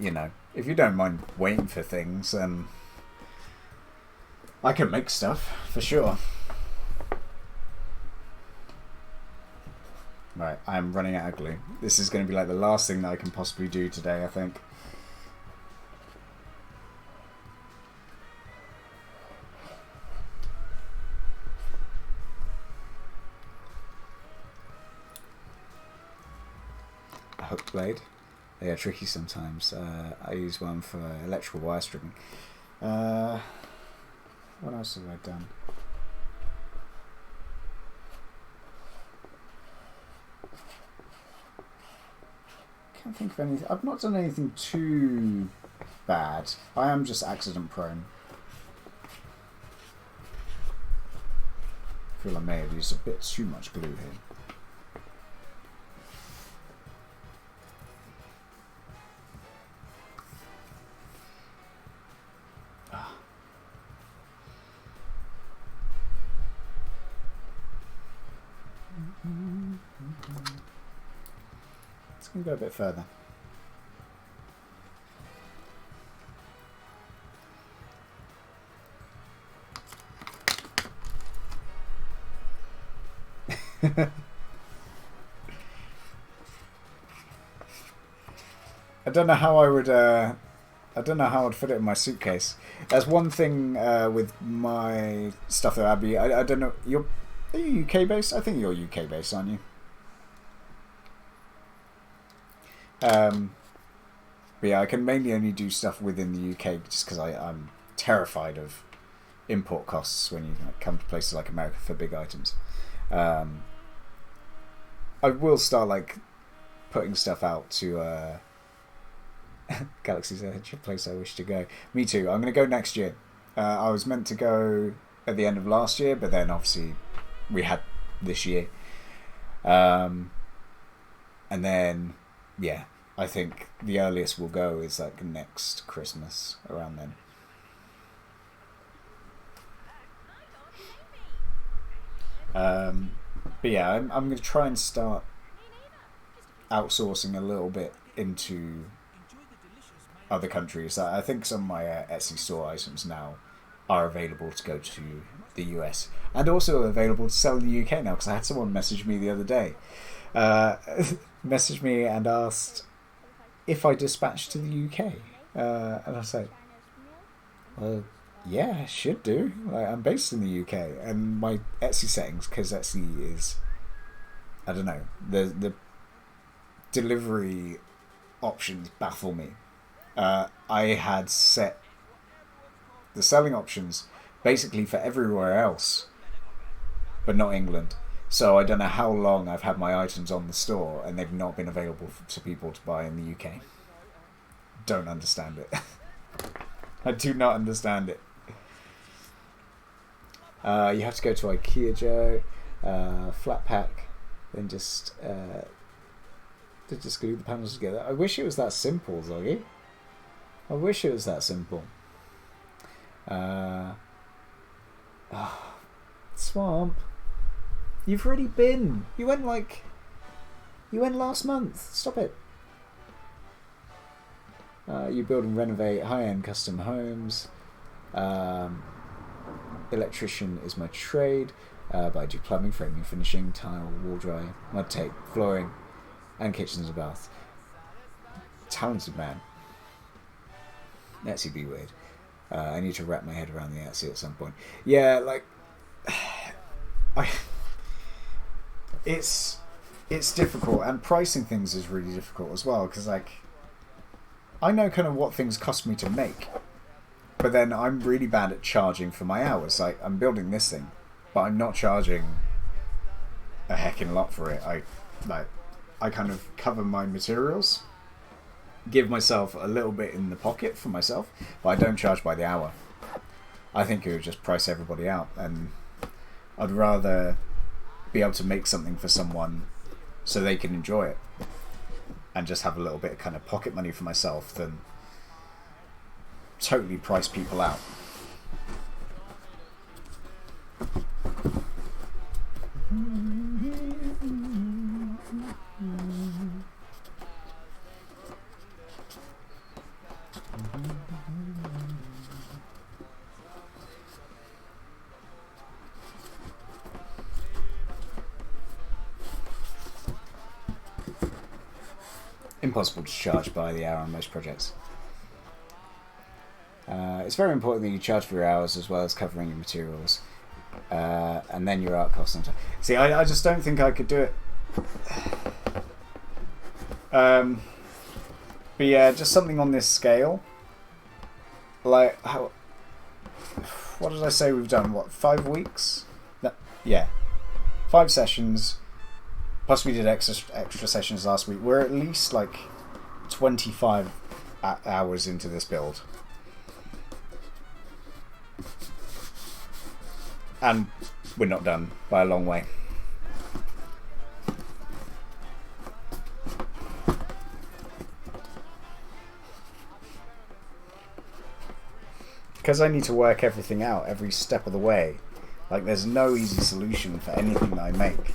you know, if you don't mind waiting for things, I can make stuff, for sure. Right, I'm running out of glue. This is going to be like the last thing that I can possibly do today, I think. A hook blade. They are tricky sometimes. I use one for electrical wire stripping. What else have I done? Can't think of anything. I've not done anything too bad. I am just accident prone. I feel I may have used a bit too much glue here. It's going to go a bit further. I don't know how I would. I don't know how I'd fit it in my suitcase. That's one thing with my stuff that Abby. I don't know. Are you UK based? I think you're UK based, aren't you? But yeah, I can mainly only do stuff within the UK just because I'm terrified of import costs when you come to places like America for big items. I will start like putting stuff out to Galaxy's Edge, a place I wish to go. Me too. I'm going to go next year. I was meant to go at the end of last year, but then obviously we had this year. And then, yeah, I think the earliest we'll go is like next Christmas, around then. But yeah, I'm going to try and start outsourcing a little bit into other countries. I think some of my Etsy store items now are available to go to the US and also available to sell in the UK now, because I had someone message me the other day, messaged me and asked if I dispatched to the UK, and I said, well, yeah, I should do. I'm based in the UK, and my Etsy settings, because Etsy is, I don't know, the delivery options baffle me. I had set the selling options basically for everywhere else, but not England. So I don't know how long I've had my items on the store and they've not been available to people to buy in the UK. Don't understand it. I do not understand it. You have to go to IKEA, Joe. Flat pack, then just glue the panels together. I wish it was that simple, Zoggy. I wish it was that simple. Swamp. You've already been. You went last month. Stop it. You build and renovate high-end custom homes. Electrician is my trade. But I do plumbing, framing, finishing, tile, wall dry, mud tape, flooring, and kitchens and baths. Talented man. Etsy be weird. I need to wrap my head around the Etsy at some point. Yeah, like it's difficult, and pricing things is really difficult as well, because like I know kind of what things cost me to make, but then I'm really bad at charging for my hours. Like, I'm building this thing, but I'm not charging a heckin' lot for it. I kind of cover my materials, give myself a little bit in the pocket for myself, but I don't charge by the hour. I think it would just price everybody out, and I'd rather be able to make something for someone so they can enjoy it and just have a little bit of kind of pocket money for myself than totally price people out. Impossible to charge by the hour on most projects. It's very important that you charge for your hours as well as covering your materials. And then your art costs on top. See, I just don't think I could do it. But yeah, just something on this scale. Like, how... What did I say we've done? What, 5 weeks? No, yeah. 5 sessions. Plus we did extra sessions last week. We're at least like 25 hours into this build. And we're not done by a long way. Because I need to work everything out every step of the way. Like, there's no easy solution for anything that I make.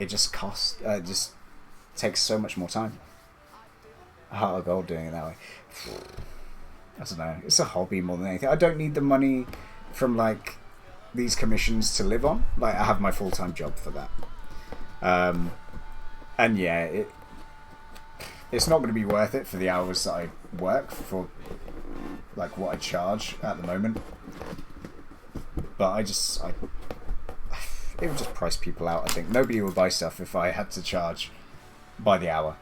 It just costs, it just takes so much more time. Heart of gold doing it that way. I don't know. It's a hobby more than anything. I don't need the money from like these commissions to live on. Like, I have my full-time job for that. And yeah, it's not going to be worth it for the hours that I work for, like what I charge at the moment. But it would just price people out, I think. Nobody would buy stuff if I had to charge by the hour.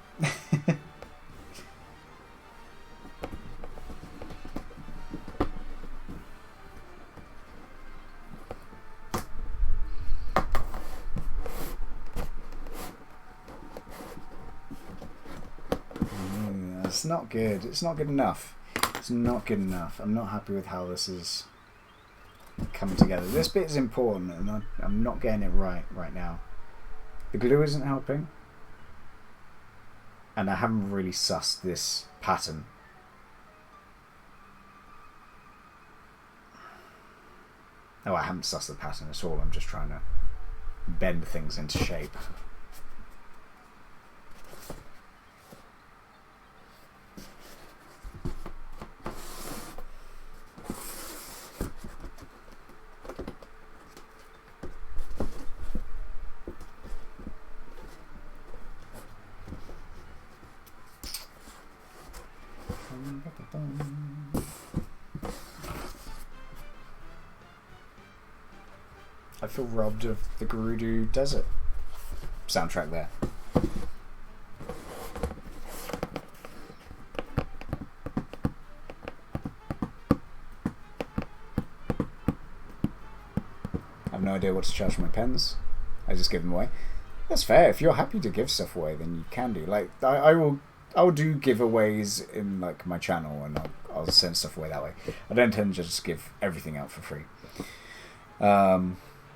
It's not good. It's not good enough. It's not good enough. I'm not happy with how this is coming together. This bit is important, and I'm not getting it right now. The glue isn't helping, and I haven't really sussed this pattern. Oh, I haven't sussed the pattern at all. I'm just trying to bend things into shape. I feel robbed of the Gerudo Desert soundtrack there. I have no idea what to charge for my pens. I just give them away. That's fair. If you're happy to give stuff away, then you can do. Like, I'll do giveaways in like my channel, and I'll send stuff away that way. I don't tend to just give everything out for free.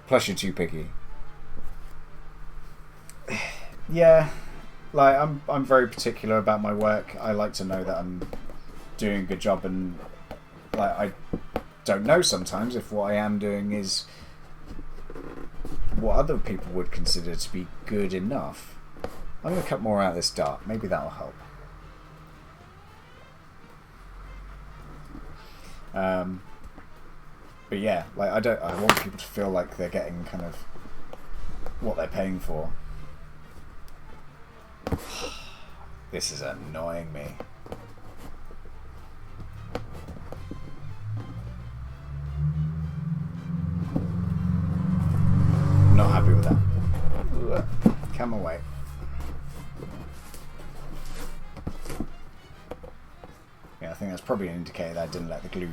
Plus, you're too picky. Yeah, like I'm very particular about my work. I like to know that I'm doing a good job, and like I don't know sometimes if what I am doing is what other people would consider to be good enough. I'm going to cut more out of this dart. Maybe that'll help. But yeah, like I want people to feel like they're getting kind of what they're paying for. This is annoying me. I'm not happy with that. Come away. Yeah, I think that's probably an indicator that I didn't let the glue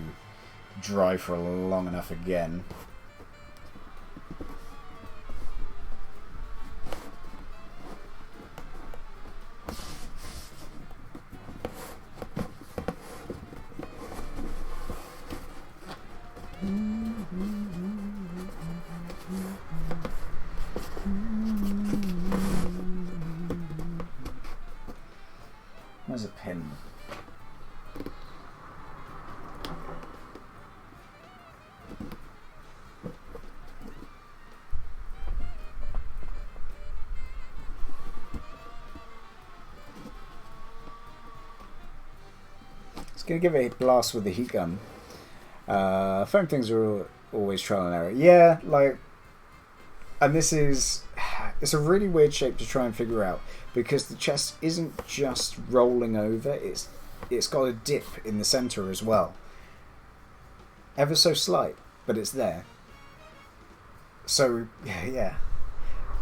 dry for long enough again. Where's a pin? It's going to give it a blast with the heat gun. Foam things are always trial and error. Yeah, like... And this is... It's a really weird shape to try and figure out, because the chest isn't just rolling over, it's got a dip in the centre as well. Ever so slight, but it's there. So, yeah.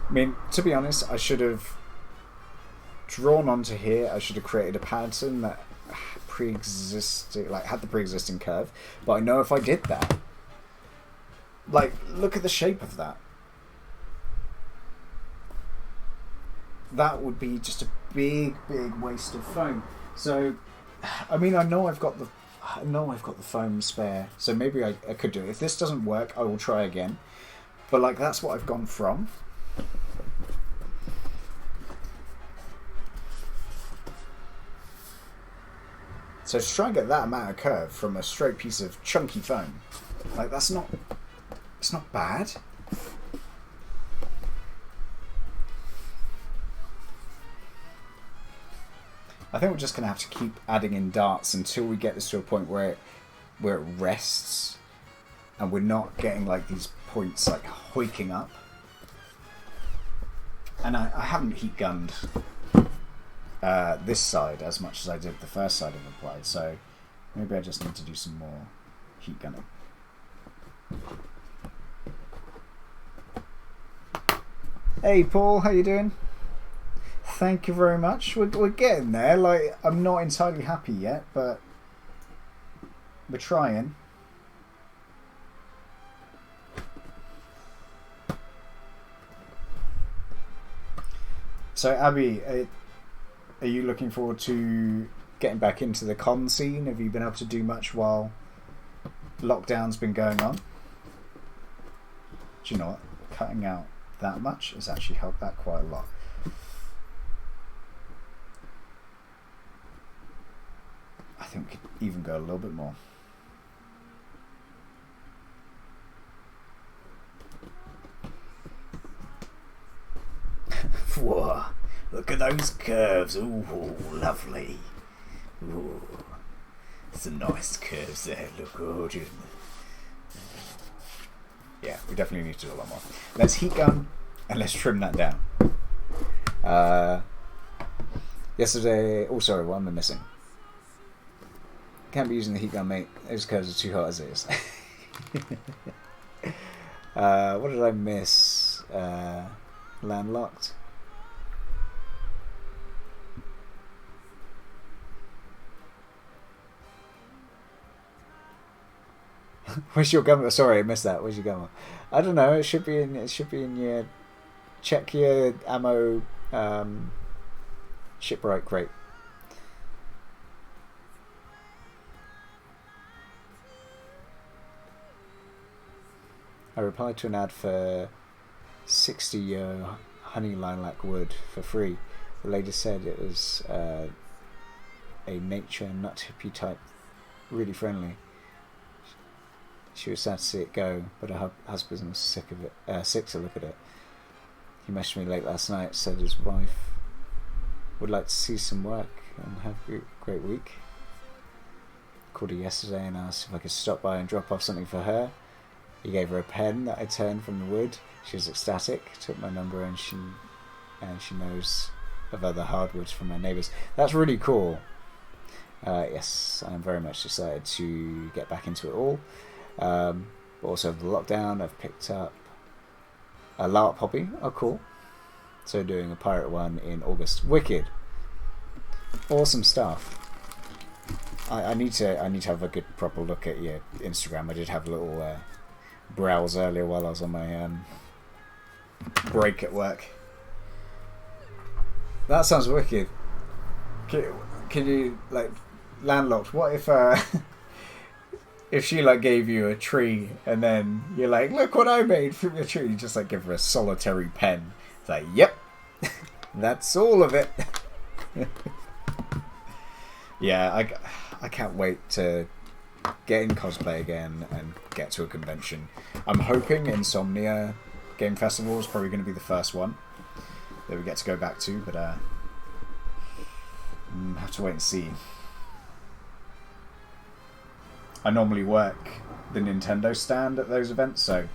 I mean, to be honest, I should have drawn onto here. I should have created a pattern that pre-existing, like, had the pre-existing curve. But I know if I did that, like, look at the shape of that. That would be just a big waste of foam. So, I mean, I know I've got the foam spare, so maybe I could do it. If this doesn't work, I will try again. But like, that's what I've gone from. So to try and get that amount of curve from a straight piece of chunky foam, like, it's not bad. I think we're just going to have to keep adding in darts until we get this to a point where it rests and we're not getting like these points like hoiking up. And I haven't heat gunned this side as much as I did the first side I've applied, so maybe I just need to do some more heat gunning. Hey Paul, how you doing? Thank you very much. We're getting there. Like, I'm not entirely happy yet, but we're trying. So, Abby, are you looking forward to getting back into the con scene? Have you been able to do much while lockdown's been going on? Do you know what? Cutting out that much has actually helped that quite a lot. I think we could even go a little bit more. Whoa, look at those curves. Ooh, lovely. Ooh, some nice curves there. Look good. Yeah, we definitely need to do a lot more. Let's heat gun and let's trim that down. Yesterday... Oh, sorry, what am I missing? Can't be using the heat gun, mate. Those curves are too hot as it is. What did I miss? Landlocked. Where's your gun? Sorry, I missed that. Where's your gun? I don't know. It should be in. It should be in your. Check your ammo. Shipwright crate. I replied to an ad for 60 honey lilac wood for free. The lady said it was a nature nut hippie type, really friendly. She was sad to see it go, but her husband was sick to look at it. He messaged me late last night, said his wife would like to see some work and have a great week. Called her yesterday and asked if I could stop by and drop off something for her. He gave her a pen that I turned from the wood. She was ecstatic, took my number, and she knows of other hardwoods from my neighbours. That's really cool. Yes, I'm very much excited to get back into it all. But also the lockdown, I've picked up a lark poppy. Oh, cool. So doing a pirate one in August. Wicked. Awesome stuff. I need to have a good proper look at your Instagram. I did have a little browse earlier while I was on my break at work. That sounds wicked. Can you, like, landlocked? What if if she like gave you a tree and then you're like, look what I made from your tree? You just like give her a solitary pen. It's like, yep, that's all of it. Yeah, I can't wait to get in cosplay again and get to a convention. I'm hoping Insomnia Game Festival is probably going to be the first one that we get to go back to, but have to wait and see. I normally work the Nintendo stand at those events, so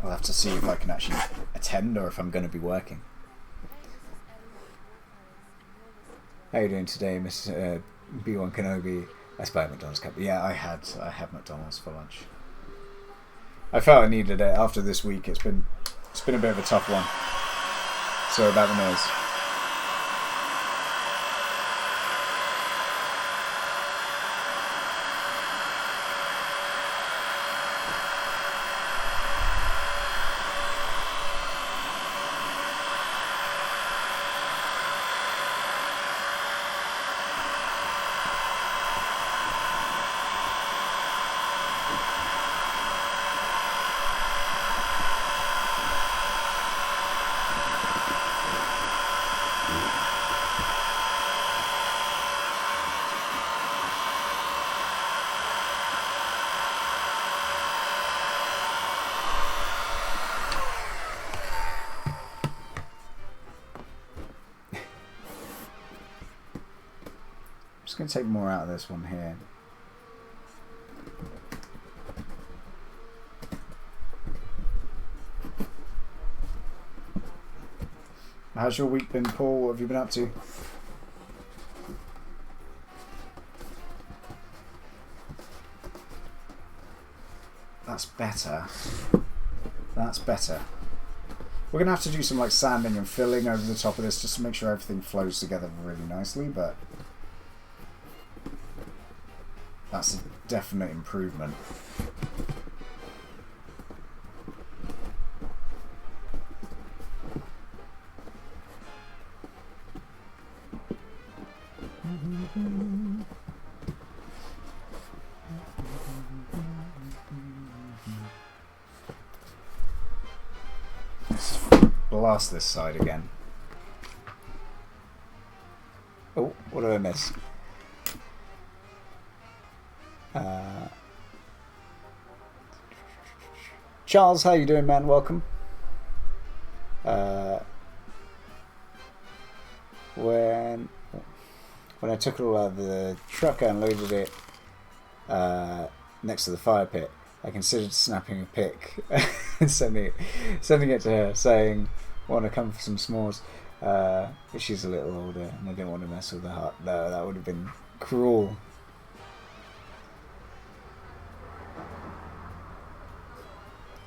I'll have to see if I can actually attend or if I'm going to be working. How are you doing today, Miss B1 Kenobi? I spy McDonald's cup. Yeah, I had McDonald's for lunch. I felt I needed it after this week. It's been a bit of a tough one. Sorry about the noise. Just going to take more out of this one here. How's your week been, Paul? What have you been up to? That's better. That's better. We're going to have to do some like sanding and filling over the top of this just to make sure everything flows together really nicely, but that's a definite improvement. Let's blast this side again. Oh, what did I miss? Charles, how you doing, man? Welcome. When I took it all out of the truck, I unloaded it next to the fire pit. I considered snapping a pic and sending it to her, saying, "Want to come for some s'mores?" But she's a little older, and I didn't want to mess with her heart. No, that would have been cruel.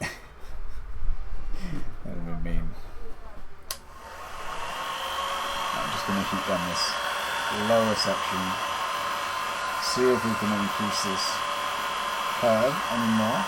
That would have been mean. I'm just going to keep down this lower section. See if we can increase this curve anymore.